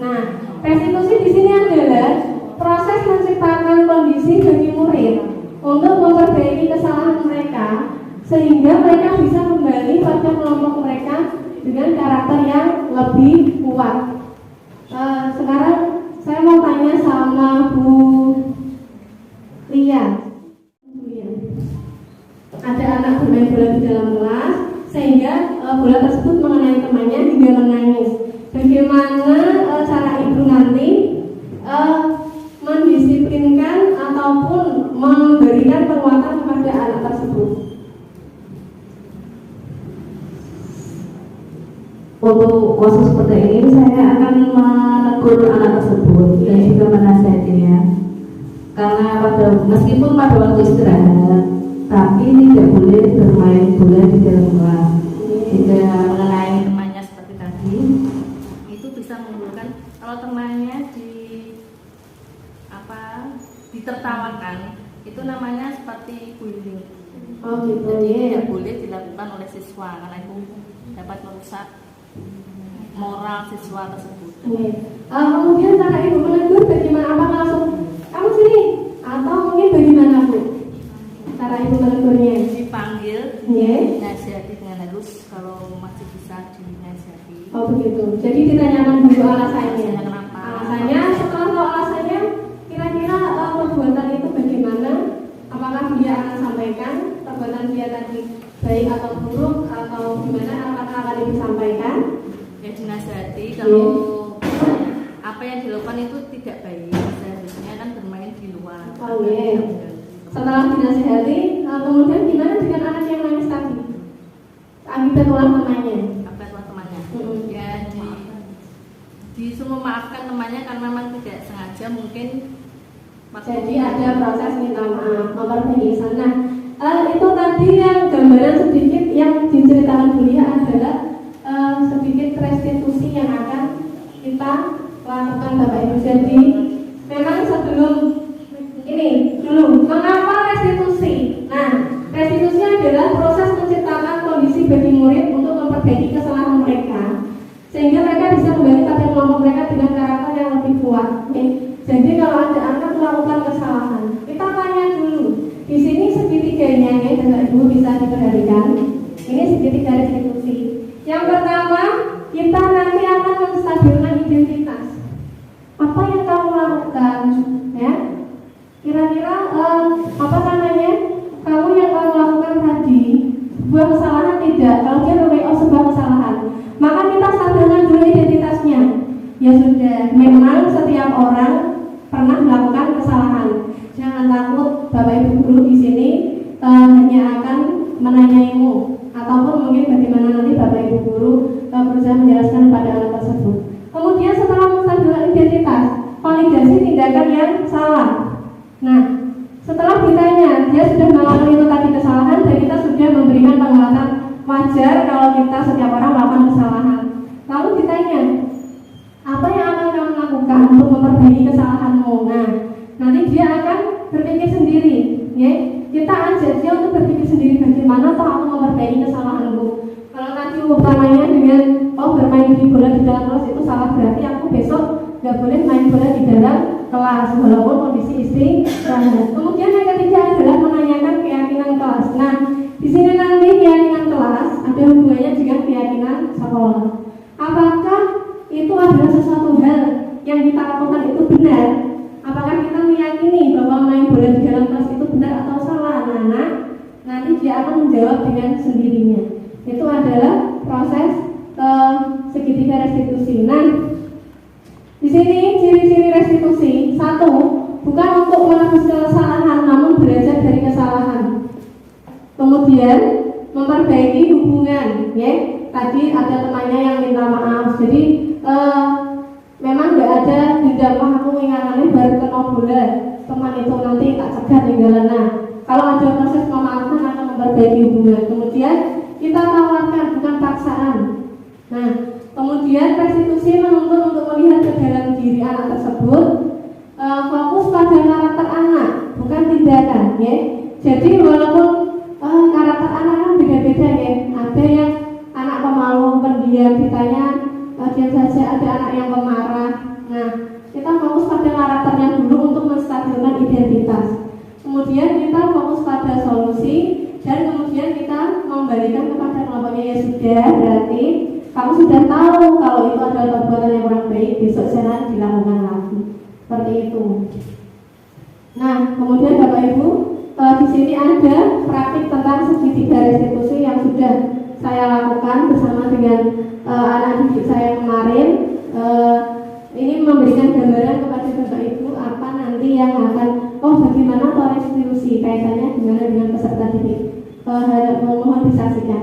Nah, restitusi di sini adalah proses menciptakan kondisi bagi murid untuk memperbaiki kesalahan mereka sehingga mereka bisa kembali pada kelompok mereka dengan karakter yang lebih kuat. Sekarang saya mau tanya sama Bu Lia. Ada anak bermain bola di dalam kelas sehingga bola tersebut mengenai temannya hingga menangis. Bagaimana cara ibu nanti mendisiplinkan ataupun memberikan penguatan kepada anak tersebut? Untuk kasus seperti ini saya akan menegur anak tersebut dan juga menasihatinya, karena meskipun pada waktu istirahat tapi tidak boleh bermain bola di dalam kelas. Jika mengenai Temannya seperti tadi, itu bisa menimbulkan kalau temannya ditertawakan, itu namanya seperti bullying. Oh gitu. Jadi Ya. tidak boleh dilakukan oleh siswa karena itu dapat merusak moral siswa tersebut. Kemudian cara ibu menegur bagaimana? Apa langsung kamu sini atau mungkin bagaimana Bu? Cara ibu menegurnya? Dipanggil, Yeah. dinasihati dengan halus kalau masih bisa dinasihati. Oh begitu. Jadi ditanyakan dulu alasannya. Kenapa? Alasannya, setelah tahu alasannya, kira-kira perbuatan itu bagaimana? Apakah dia akan sampaikan perbuatan dia tadi baik atau buruk atau gimana? Apakah akan disampaikan? Ya dinasihati kalau apa yang dilakukan itu tidak baik, seharusnya kan bermain di luar. Oh iya. Setelah dinasihati, kemudian gimana dengan anak yang nangis tadi? Akibat ulah temannya. Apa itu temannya? Ya disuruh memaafkan temannya karena memang tidak sengaja mungkin. Jadi ada proses minta maaf, memperbaiki sana. Itu tadi yang gambaran sedikit yang diceritakan Bulia adalah sedikit restitusi yang akan kita lakukan Bapak Ibu. Jadi memang sebelum ini dulu, mengapa restitusi? Nah, restitusi adalah proses menciptakan kondisi bagi murid untuk memperbaiki kesalahan mereka sehingga mereka bisa kembali pada kelompok mereka dengan karakter yang lebih kuat. Jadi kalau ada anak melakukan kesalahan, kita tanya dulu. Di sini segitiganya ya, Bapak Ibu bisa diperhatikan. Ini segitiga restitusi. Yang pertama, kita nanti akan menstabilkan identitas. Apa yang kamu lakukan, ya? Kira-kira kamu yang kamu lakukan tadi sebuah kesalahan tidak? Kalau dia memang sebuah kesalahan, maka kita stabilkan dulu identitasnya. Ya sudah, memang setiap orang pernah melakukan kesalahan. Jangan takut, Bapak Ibu guru di sini hanya akan menanyaimu ataupun mungkin bagaimana nanti Bapak Ibu guru berusaha menjelaskan pada anak tersebut. Kemudian setelah menstabilkan identitas, validasi tindakan yang salah. Nah, setelah ditanya dia sudah melakukan itu tadi kesalahan dan kita sudah memberikan penguatan wajar kalau kita setiap orang melakukan kesalahan. kita ajak dia untuk berpikir sendiri bagaimana toh aku memperbaiki kesalahanku. Kalau nanti umpamanya dengan bermain di bola di dalam kelas itu salah, berarti aku besok nggak boleh main bola di dalam kelas walaupun kondisi istirahat. Kemudian yang ketiga adalah menanyakan keyakinan kelas. Nah, di sini nanti keyakinan kelas ada hubungannya dengan keyakinan sekolah. Apakah itu adalah sesuatu hal yang kita lakukan itu benar? Apakah kita meyakini bahwa main bola di dalam kelas itu benar atau salah? Anak-anak, nanti dia akan menjawab dengan sendirinya. Itu adalah proses segitiga restitusi. Nah, di sini ciri-ciri restitusi. Satu, bukan untuk menebus kesalahan, namun belajar dari kesalahan. Kemudian memperbaiki hubungan, ya. Tadi ada temannya yang minta maaf, jadi memang nggak ada dendam, aku ingatannya baru kena bola, teman itu nanti tak cegat tinggalan. Nah, kalau ada proses memaafkan akan memperbaiki hubungan. Kemudian kita tawarkan, bukan paksaan. Nah, kemudian restitusi menuntut untuk melihat ke dalam diri anak tersebut, fokus pada karakter anak, bukan tindakan, ya. Jadi walaupun karakter anak kan beda-beda, ya. Ada yang anak pemalu, pendiam, ditanya diam saja, ada anak yang pemarah. Nah, kita fokus pada karakternya dulu untuk menstabilkan identitas. Kemudian kita fokus pada solusi dan kemudian kita membalikan kepada kelompoknya. Ya sudah, berarti kamu sudah tahu kalau itu adalah perbuatan yang kurang baik, besok jangan dilakukan lagi. Seperti itu. Nah, kemudian Bapak Ibu, di sini ada praktik tentang segitiga restitusi yang sudah saya lakukan bersama dengan anak didik saya kemarin. Ini memberikan gambaran kepada Bapak Ibu apa nanti yang akan bagaimana restitusi kaitannya dengan peserta didik. Mohon disaksikan.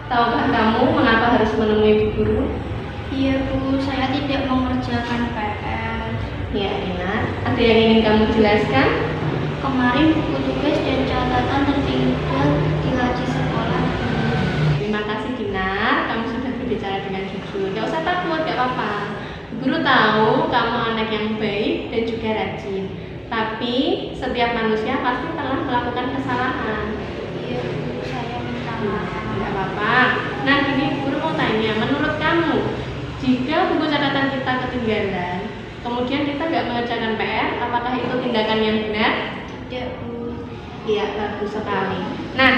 Tahukah kamu mengapa harus menemui Bu Guru? Iya Bu, saya tidak mengerjakan PR. Ya, Rina, ada yang ingin kamu jelaskan? Kemarin buku tugas dan catatan tertinggal di laci sekolah. Terima kasih Dinar, kamu sudah berbicara dengan jujur. Gak usah takut, gak apa-apa. Bu Guru tahu kamu anak yang baik dan juga rajin. Tapi setiap manusia pasti telah melakukan kesalahan. Iya Bu, saya minta maaf. Gak apa-apa. Nah, ini Guru mau tanya, menurut kamu, jika buku catatan kita ketinggalan, kemudian kita nggak mengerjakan PR, apakah itu tindakan yang benar? Tidak Bu. Iya, bagus sekali. Nah,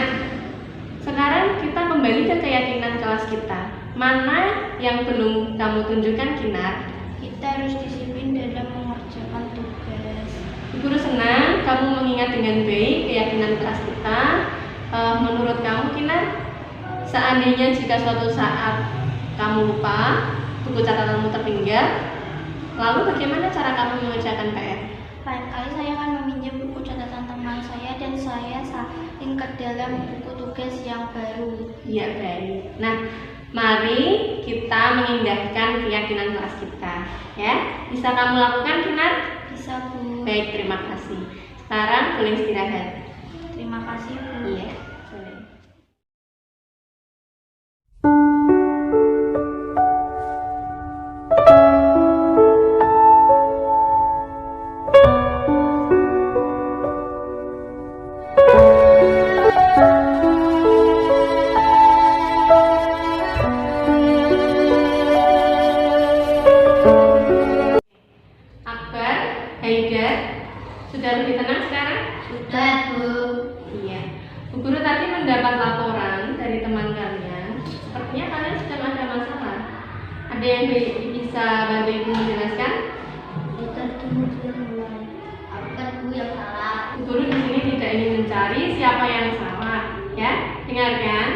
sekarang kita kembali ke keyakinan kelas kita. Mana yang belum kamu tunjukkan, Kinar? Kita harus disiplin dalam mengerjakan tugas. Guru senang kamu mengingat dengan baik keyakinan kelas kita. Menurut kamu, Kinar, seandainya jika suatu saat kamu lupa, buku catatanmu tertinggal, lalu bagaimana cara kamu mengerjakan PR? Lain kali saya akan meminjam buku catatan teman saya dan saya salin ke dalam buku tugas yang baru. Ya, baik. Nah, mari kita mengindahkan keyakinan kelas kita, ya. Bisa kamu lakukan, Kinar? Bisa Bu. Baik, terima kasih. Sekarang boleh istirahat. Terima kasih Bu. Iya, boleh. Akbar, Haidar, sudah lebih tenang sekarang? Sudah Bu. Iya. Bu Guru tadi mendapat laporan dari teman kalian. Sepertinya kalian sedang ada Ada yang bisa bantu ibu menjelaskan? Bukan Bu yang salah. Guru di sini tidak ingin mencari siapa yang salah, ya. Dengarkan,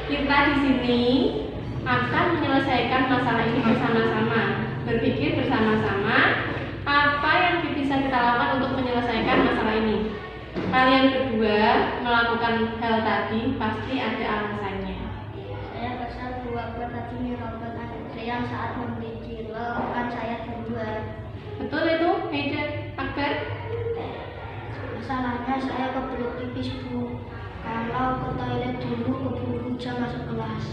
kita di sini akan menyelesaikan masalah ini bersama-sama, berpikir bersama-sama apa yang bisa kita lakukan untuk menyelesaikan masalah ini. Kalian berdua melakukan hal tadi pasti ada alasannya. Saya kesal Bu Akbar tadi nyerobot anak saya saat membeli cilok, kan saya duluan. Betul itu, Haida Akbar? Masalahnya saya kebelet pipis Bu. Kalau ke toilet dulu keburu hujan masuk kelas.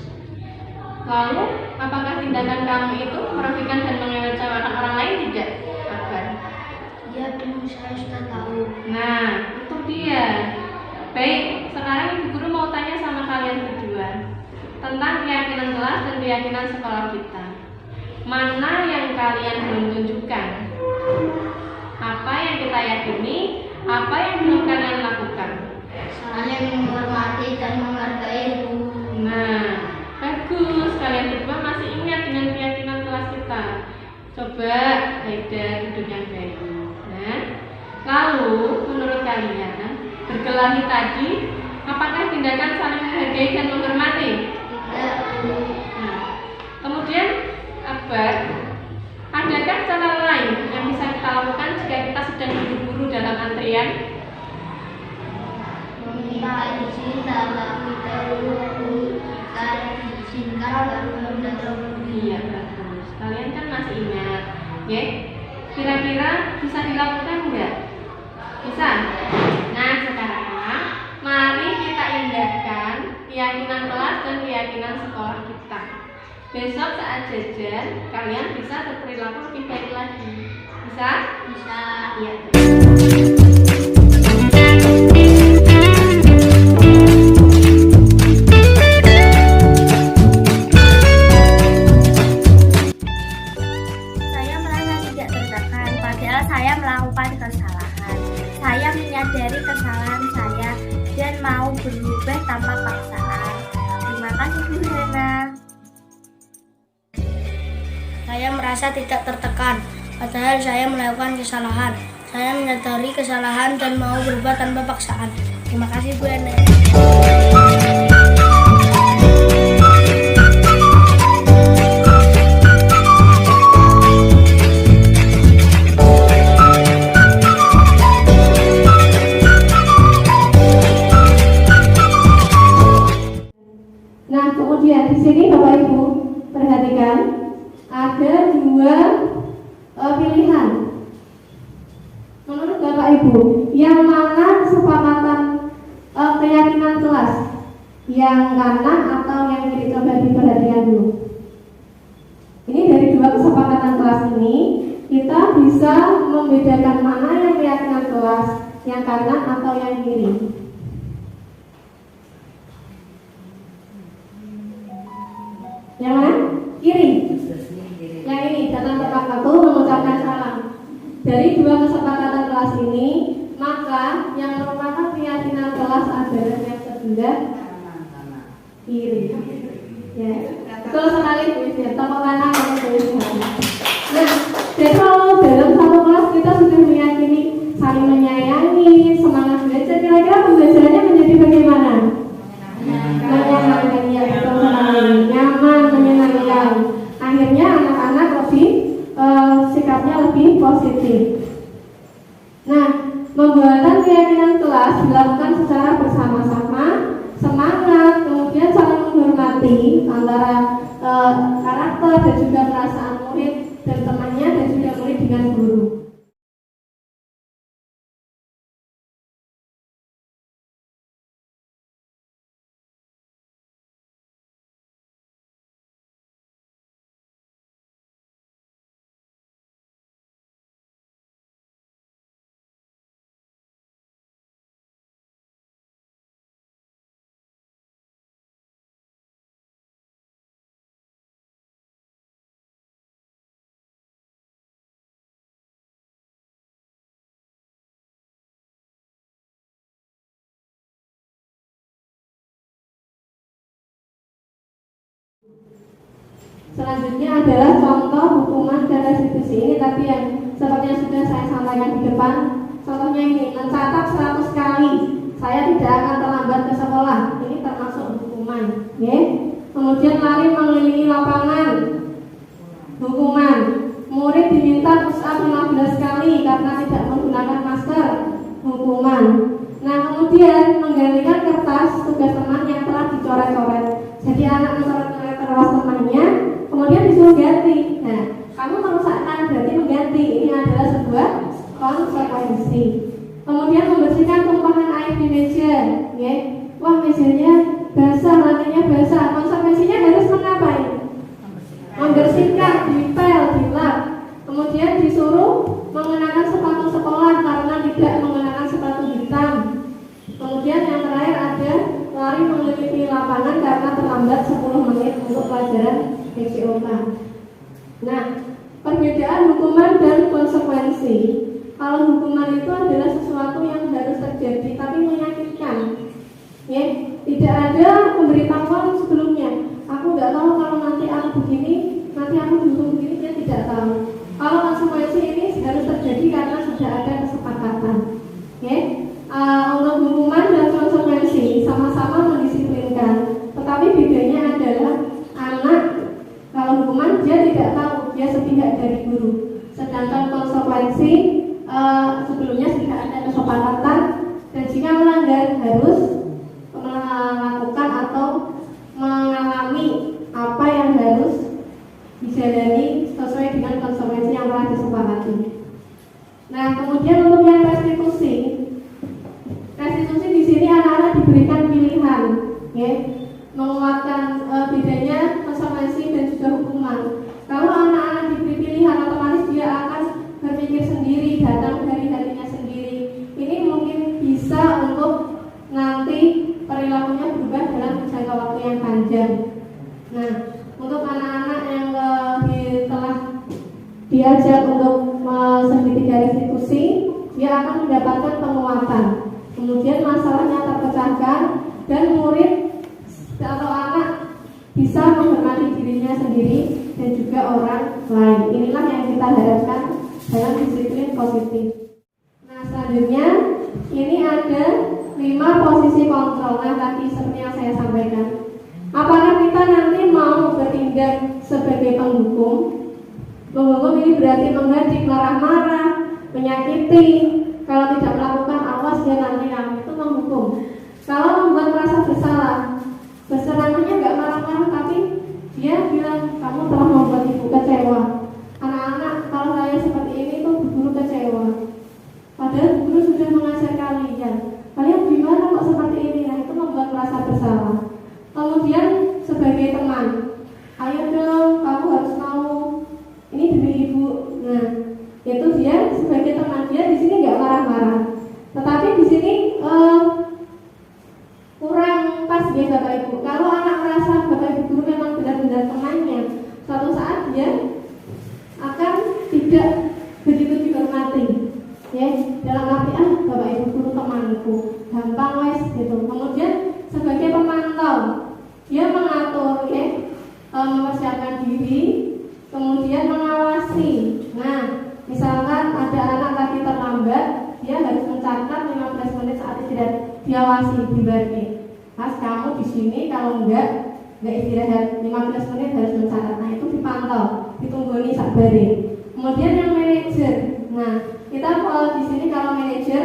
Lalu, apakah tindakan kamu itu merugikan dan mengecewakan orang lain tidak, Akbar? Iya Bu, saya sudah tahu. Nah, itu dia. Baik, sekarang ibu guru mau tanya sama kalian berdua tentang keyakinan kelas dan keyakinan sekolah kita. Mana yang kalian belum tunjukkan? Apa yang kita yakini? Apa yang belum kalian lakukan? Saling menghormati dan menghargai Bu. Nah, bagus. Kalian berdua masih ingat dengan keyakinan kelas kita. Coba Haida duduk yang baik. Nah, lalu menurut kalian berkelahi tadi apakah tindakan saling menghargai dan menghormati? Tidak Bu. Nah, kemudian Akbar, adakah cara lain yang bisa kita lakukan jika kita sedang buru-buru dalam antrian? Meminta izin dalam dahulu jika diizinkan baru mendahului. Iya, bagus. Kalian kan masih ingat, ya? Kira-kira bisa dilakukan enggak? Bisa? Nah, sekarang mari kita indahkan keyakinan kelas dan keyakinan sekolah kita. Besok saat jajan, kalian bisa berperilaku lebih baik lagi. Bisa? Bisa. Iya. Saya merasa tidak tertekan, padahal saya melakukan kesalahan. Saya menyadari kesalahan saya dan mau berubah tanpa paksaan. Terima kasih Bu Hena. Saya merasa tidak tertekan, padahal saya melakukan kesalahan. Saya menyadari kesalahan dan mau berubah tanpa paksaan. Terima kasih Bu Hena. Nah, kemudian di sini Bapak Ibu perhatikan ada dua pilihan. Menurut Bapak Ibu, yang mana kesepakatan keyakinan kelas? Yang kanan atau yang kiri? Coba diperhatikan dulu. Ini dari dua kesepakatan kelas ini kita bisa membedakan mana yang keyakinan kelas, yang kanan atau yang kiri. Yang mana? Kiri. Yang ini datang tepat waktu mengucapkan salam. Dari dua kesepakatan kelas ini, maka yang merupakan keyakinan kelas adalah yang sebelah kiri. Ya, betul sekali Bu. Ya, toko kanan yang tulisan. Nah, jadi kalau dalam satu kelas kita sudah meyakini saling menyayangi, semangat belajar, kira-kira pembelajarannya menjadi bagaimana? Menyenangkan, ya betul sekali. Nyaman, menyenangkan. Akhirnya anak-anak lebih sikapnya lebih positif. Nah, pembuatan keyakinan kelas dilakukan secara bersama-sama, semangat, kemudian saling menghormati antara karakter dan juga perasaan murid dan temannya dan juga murid dengan guru. Selanjutnya adalah contoh hukuman dan restitusi. Ini tadi yang seperti yang sudah saya sampaikan di depan. Contohnya ini, mencatat 100 kali saya tidak akan terlambat ke sekolah. Ini termasuk hukuman. Kemudian lari mengelilingi lapangan, hukuman. Murid diminta push up 15 kali karena tidak menggunakan masker, hukuman. Nah, kemudian menggantikan kertas tugas teman yang telah dicoret-coret. Jadi anak mencoret-coret kertas temannya, kemudian disuruh ganti. Nah, kamu merusakkan berarti mengganti. Ini adalah sebuah konsekuensi. Kemudian membersihkan tumpahan air di meja. Wah, mejanya basah, lantainya basah. Konsekuensinya harus mengapain? Membersihkan, dipel, dilap. Kemudian disuruh mengenakan sepatu sekolah karena tidak mengenakan sepatu hitam. Kemudian yang terakhir ada lari mengelilingi lapangan karena terlambat 10 menit untuk pelajaran PJOK. Nah, perbedaan hukuman dan konsekuensi. Kalau hukuman itu adalah sesuatu yang harus terjadi tapi menyakitkan. Tidak ada pemberitahuan sebelumnya. Aku nggak tahu kalau nanti aku begini, nanti aku dihukum begini, dia tidak tahu. Kalau konsekuensi ini harus terjadi karena sudah ada kesepakatan. Untuk hukuman dan konsekuensi sama-sama mendisiplinkan, tetapi bedanya adalah anak kalau hukuman dia tidak tahu, dia sepihak dari guru. Sedangkan konsekuensi sebelumnya sudah ada kesepakatan dan jika melanggar harus melakukan atau mengalami apa yang harus dijalani sesuai dengan konsekuensi yang telah disepakati. Nah, kemudian untuk yang restitusi di sini anak-anak diberikan pilihan, menguatkan bedanya konsekuensi dan juga hukuman. Kalau anak-anak diberi pilihan, otomatis dia akan berpikir sendiri, datang dari hatinya sendiri. Ini mungkin bisa untuk nanti perilakunya berubah dalam jangka waktu yang panjang. Nah, untuk anak-anak yang telah diajak untuk segitiga restitusi, dia akan mendapatkan penguatan. Kemudian masalahnya terpecahkan dan murid atau anak bisa menghormati dirinya sendiri dan juga orang lain. Inilah yang kita harapkan dalam disiplin positif. Nah, selanjutnya ini ada 5 posisi kontrol. Nah, tadi seperti yang saya sampaikan. Apakah kita nanti mau bertindak sebagai penghukum? Penghukum ini berarti menghadik, marah-marah, menyakiti. Kalau tidak melakukan, awas dia nanti kamu, itu menghukum. Kalau membuat merasa bersalah, berserangannya nggak marah-marah, tapi dia bilang kamu telah membuat ibu kecewa. Anak-anak kalau saya seperti ini tuh guru kecewa. Padahal guru sudah mengajar kalian gimana kok seperti ini? Nah, itu membuat merasa bersalah. Kemudian sebagai teman, ayo dong, kamu harus mau. Ini demi ibu. Nah, itu dia sebagai teman, dia di sini nggak marah-marah. Tetapi di sini kurang pas ya Bapak Ibu. Kalau anak merasa Bapak Ibu guru memang benar-benar temannya, suatu saat dia akan tidak begitu dihormati. Dalam arti Bapak Ibu guru temanku, gampang wes gitu. Kemudian sebagai pemantau, dia mengatur mempersiapkan diri, kemudian mengawasi. Nah, misalkan ada anak tadi terlambat, dia harus mencatat 15 menit saat istirahat, diawasi, dibagi. Mas, kamu di sini kalau enggak istirahat 15 menit harus mencatat. Nah, itu dipantau, ditunggoni sabari. Kemudian yang manajer. Nah, kita di sini kalau manajer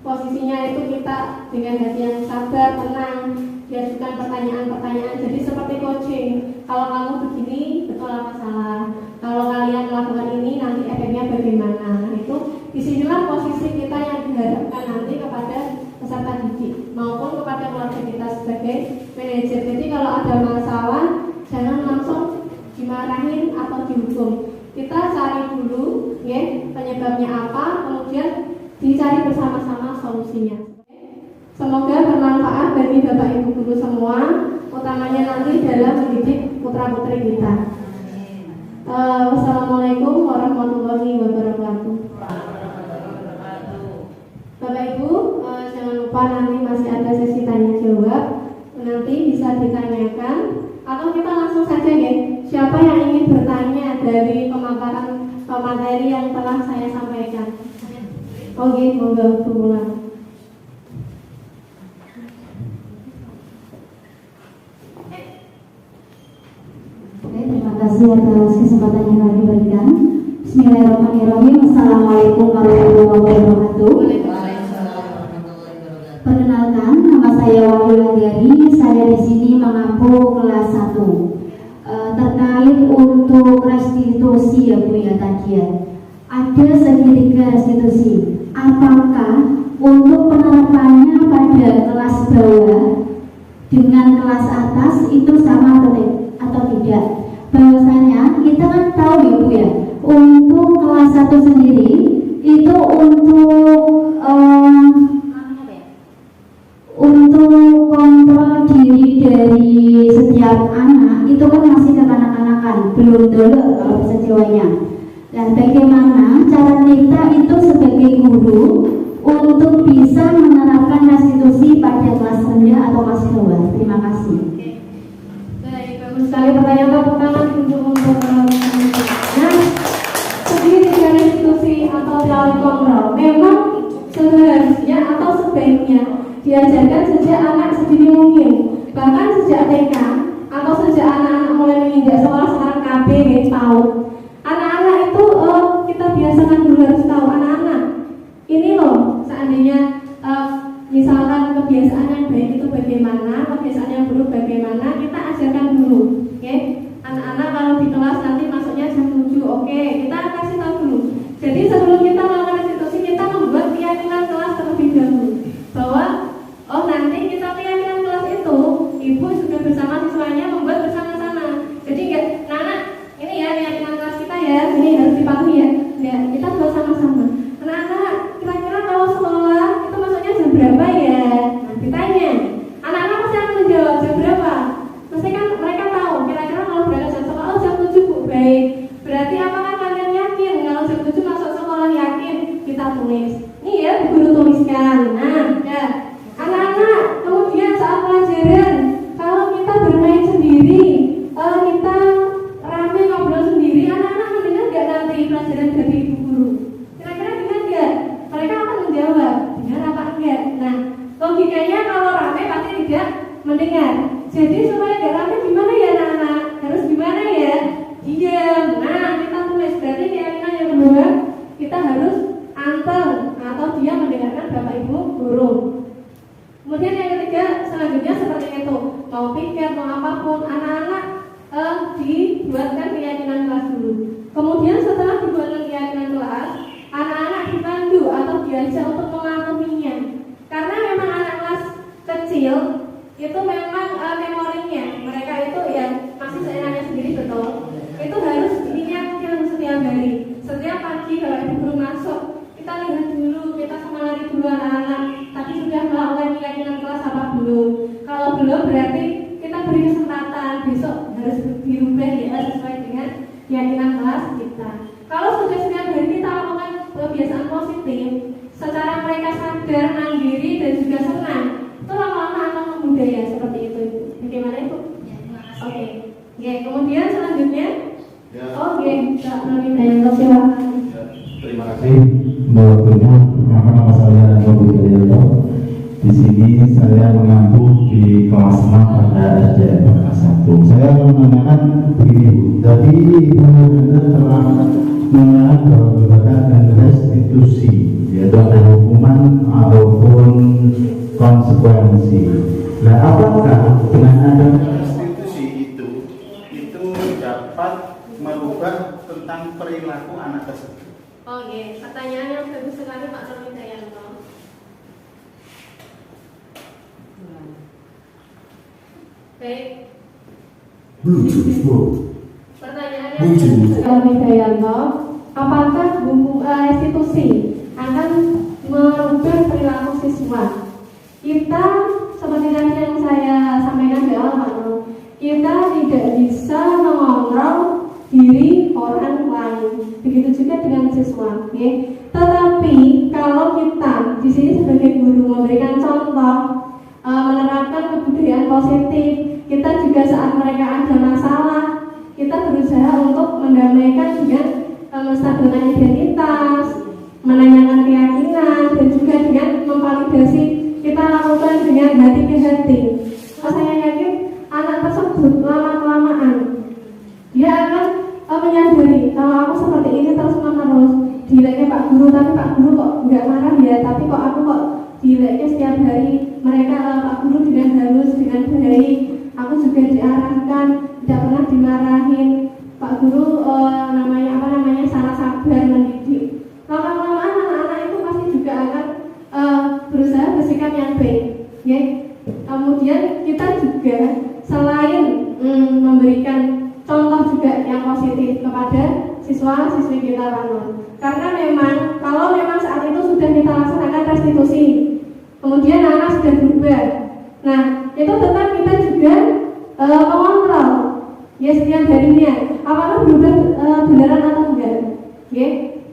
posisinya itu kita dengan hati yang sabar, tenang, diajukan pertanyaan-pertanyaan. Jadi seperti coaching. Kalau kamu begini, betul apa salah? Kalau kalian melakukan ini, nanti efeknya bagaimana? Itu disinilah posisi kita yang diharapkan nanti kepada peserta didik maupun kepada keluarga kita sebagai manajer. Jadi kalau ada masalah, jangan langsung dimarahin atau dihukum. Kita cari dulu penyebabnya apa, kemudian dicari bersama-sama solusinya. Semoga bermanfaat bagi Bapak Ibu guru semua, utamanya nanti dalam mendidik putra-putri kita. Wassalamualaikum warahmatullahi wabarakatuh. Bapak Ibu, jangan lupa nanti masih ada sesi tanya jawab. Nanti bisa ditanyakan atau kita langsung saja ya. Siapa yang ingin bertanya dari pemaparan materi yang telah saya sampaikan? Oke, monggo dimulai. Oke, terima kasih atas kesempatan yang kami berikan. Bismillahirrahmanirrahim. Assalamualaikum warahmatullahi wabarakatuh. Perkenalkan, nama saya Wahyu Lagari. Saya di sini mengampu kelas 1. Terkait untuk restitusi ya Bu ya tadi ya. Ada segitiga restitusi. Apakah untuk penerapannya pada kelas bawah dengan kelas atas itu sama atau tidak? Bahwasanya kita kan tahu ya Bu ya, untuk kelas 1 sendiri itu untuk kontrol diri dari setiap anak itu kan masih kekanak-kanakan, belum dulu kalau bahasa Jawanya. Dan bagaimana cara kita itu sebagai guru untuk bisa menerapkan restitusi pada kelas rendah atau kelas bawah? Terima kasih. Baik, bagus sekali pertanyaan tepuk tangan untuk nah, segitiga restitusi atau teori kontrol memang seharusnya atau sebaiknya diajarkan sejak anak sedini mungkin, bahkan sejak TK atau sejak anak-anak mulai menginjak sekolah sekarang KB PAUD. Anak-anak itu kita biasakan dulu harus tahu anak-anak ini loh, seandainya misalkan kebiasaan yang baik itu bagaimana, kebiasaan yang buruk bagaimana, kita ajarkan dulu, oke? Anak-anak kalau di kelas nanti masuknya jam 7, oke? Kita kasih tahu dulu. Jadi sebelum kita melakukan restitusi, kita membuat keyakinan kelas terlebih dahulu bahwa oh nanti kita keyakinan kelas itu ibu juga bersama siswanya membuat bersama-sama. Jadi enggak, nah ini ya keyakinan kelas kita ya, ini harus dipatuhi ya, kita buat sama-sama. Anak-anak kira-kira kalau sekolah itu masuknya jam berapa ya? Nah, ditanya, anak-anak pasti akan menjawab jam berapa. Pasti kan mereka tahu kira-kira kalau berangkat jam sekolah jam 7 Bu, baik. Berarti apakah kalian yakin kalau jam 7 masuk sekolah? Yakin? Kita tulis. Ini ya guru tuliskan. Nah, ya. Anak-anak, kemudian saat pelajaran, kalau kita bermain sendiri, kita rame ngobrol sendiri, anak-anak mendengar nggak nanti pelajaran dari ibu guru? Kira-kira dengar nggak? Mereka akan menjawab, dengar apa enggak? Nah, logikanya kalau rame pasti tidak mendengar. Jadi supaya nggak rame gimana ya anak-anak? Harus gimana ya? Diam. Nah, kita tulis. Berarti keyakinan yang kedua, kita harus anteng atau dia mendengarkan bapak ibu guru. Kemudian yang ketiga, selanjutnya seperti itu, mau piket, mau apapun, anak-anak dibuatkan keyakinan kelas dulu. Kemudian setelah dibuatkan keyakinan kelas, anak-anak dipandu atau diajak untuk mengakuminya. Karena memang anak kelas kecil itu memang memorinya, mereka itu ya masih seenaknya sendiri betul. Itu harus diingatkan setiap hari, setiap pagi kalau ibu guru masuk, kita lihat dulu, kita mengenali dulu anak-anak. Tapi sudah melakukan keyakinan kelas apa belum? Kalau belum berarti kita beri kesempatan besok harus dirubah ya sesuai dengan keyakinan kelas kita. Kalau sudah setiap hari kita lakukan kebiasaan positif, secara mereka sadar, mandiri dan juga senang, itu lama-lama akan membudaya seperti itu. Bagaimana itu? Oke. Oke. Kemudian selanjutnya, oke, Kak Nolita, silakan. Terima kasih waktunya. Nama saya Bobi Dayanto. Di sini saya mengampu di kelas 6 pada SDN kelas 1. Saya menanyakan begini. Jadi Ibu Anda telah mengenai bahwa gugatan restitusi, yaitu ada hukuman ataupun konsekuensi. Nah, apakah dengan ada restitusi itu dapat merubah tentang perilaku anak tersebut? Oke, pertanyaan yang bagus sekali Pak Nurul Dayanto. Baik. Pertanyaannya Nurul Dayanto, apakah buku restitusi akan merubah perilaku siswa? Kita seperti tadi yang saya sampaikan di awal Pak Nur, kita tidak bisa mengontrol diri orang lain, begitu juga dengan siswa, okay? Tetapi kalau kita di sini sebagai guru memberikan contoh, menerapkan kebudayaan positif, kita juga saat mereka ada masalah, kita berusaha untuk mendamaikan dengan menstabilkan identitas, menanyakan keyakinan, dan juga dengan memvalidasi kita lakukan dengan hati ke hati. Saya yakin anak tersebut lama-kelamaan dia akan menyadari kalau aku seperti ini terus-menerus dileknya Pak Guru, tapi Pak Guru kok nggak marah ya, tapi kok aku kok dileknya setiap hari. Mereka Pak Guru dengan halus, dengan baik, aku juga diarahkan, tidak pernah dimarahin. Pak Guru sangat sabar mendidik. Lama-kelamaan anak-anak itu pasti juga akan berusaha bersikap yang baik, ya. Kemudian kita juga selain memberikan contoh juga yang positif kepada siswa-siswi kita, karena memang kalau memang saat itu sudah kita laksanakan restitusi, kemudian anak sudah berubah, nah itu tetap kita juga mengontrol ya setiap harinya apakah berubah beneran atau enggak, ya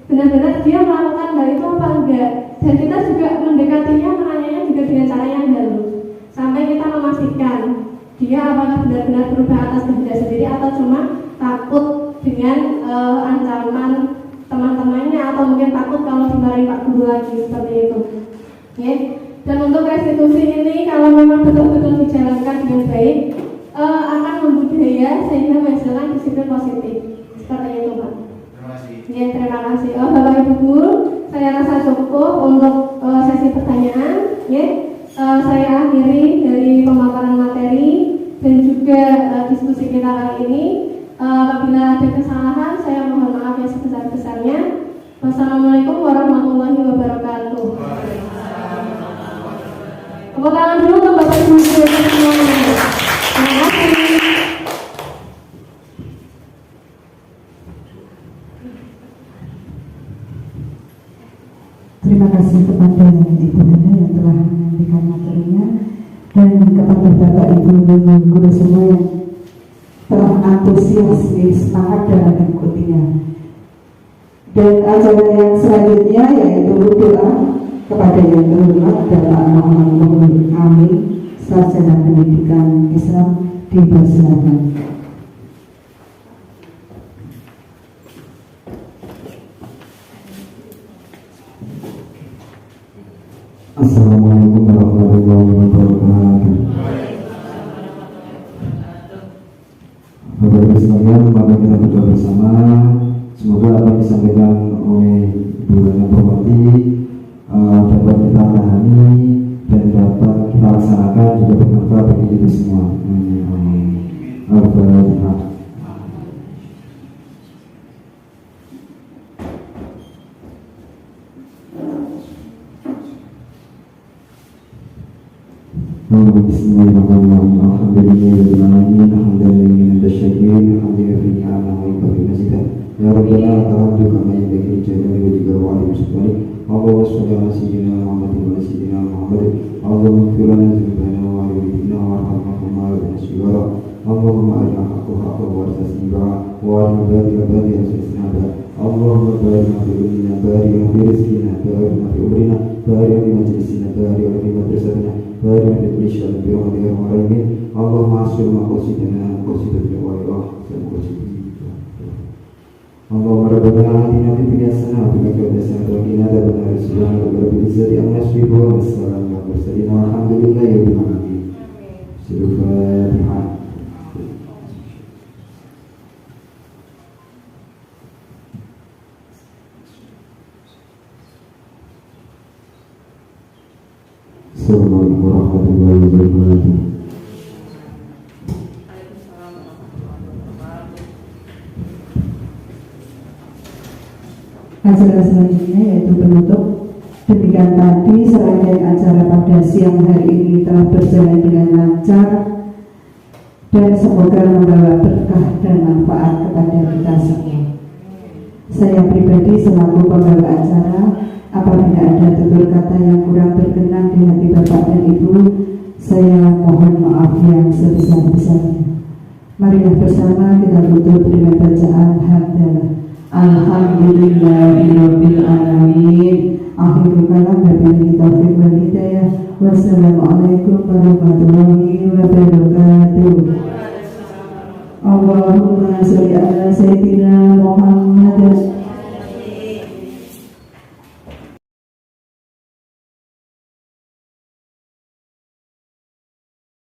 benar-benar dia melakukan hal itu apa enggak, dan kita juga mendekatinya, menanyanya juga dengan cara yang halus sampai kita memastikan dia apakah benar-benar berubah atas kehendak sendiri atau cuma takut dengan ancaman teman-temannya, atau mungkin takut kalau dimarahi Pak Guru lagi, seperti itu, ya. Dan untuk restitusi ini kalau memang betul-betul dijalankan dengan baik, akan membudaya sehingga menghasilkan disiplin positif, seperti itu, Pak. Terima kasih. Ya, terima kasih. Bapak Ibu Guru, saya rasa cukup untuk sesi pertanyaan, ya. Saya akhiri dari pemaparan materi dan juga diskusi kita kali ini. Apabila ada kesalahan, saya mohon maaf yang sebesar-besarnya. Wassalamualaikum warahmatullahi wabarakatuh. Tepuk tangan dulu untuk Bapak Ibu Guru semuanya. Terima kasih. Terima kasih kepada Ibu Nana yang telah menyampaikan materinya, dan kepada Bapak Ibu dan guru semua yang telah antusias, semangat dalam mengikutinya. Dan acara yang selanjutnya yaitu doa kepada yang terhormat Bapak Muhammad Amin, Sarjana Pendidikan Islam, dipersilakan. Assalamualaikum warahmatullahi wabarakatuh. Bapak Ibu sekalian, mari kita berdoa bersama. Semoga apa yang disampaikan oleh Ibu Nana Purwati dapat kita pahami dan dapat kita laksanakan, juga bermanfaat bagi kita semua. Amin. Al-Fatihah. Bismillahirrahmanirrahim. Alhamdulillahirrahmanirrahim. Ya Rabbana alhamdu kama yanbaghi li jalali wajhika wa 'azimi sultanik. Allahumma shalli ala sayyidina Muhammadin wa ala sayyidina Muhammadin. Allahumma ighfir lana dhunubana wa walidina warhamna kama rabbana shighara. Allahumma arina haqqo haqqan warzuqna wa arina batila batila warzuqna. Allahumma barik fi dunyina, barik fi rizqina, barik fi umrina, barik fi majlisina, barik fi madrasatina, barik fi kulli shay'in bi rahmatika. Allahumma asir maqasidana qasidatan wa rahmatan. Allahumma rabbana atina fid dunya hasanah wa fil akhirati hasanah wa qina adzabannar. Subhana rabbika izzati amma yasifun wa salamun alal mursalin walhamdulillahi rabbil alamin. Al-Fatihah. Assalamualaikum warahmatullahi wabarakatuh. Acara selanjutnya yaitu penutup. Demikian tadi serangkaian acara pada siang hari ini telah berjalan dengan lancar dan semoga membawa berkah dan manfaat kepada kita semua. Saya pribadi selaku pembawa acara, apabila ada tutur kata yang kurang berkenan di hati Bapak dan Ibu, saya mohon maaf yang sebesar-besarnya. Marilah bersama kita tutup dengan bacaan hamdalah. Alhamdulillahirabbil alamin. Akhirul kalam, wabillahi taufiq wal hidayah. Wassalamualaikum warahmatullahi wabarakatuh. Allahumma sholli ala sayyidina Muhammad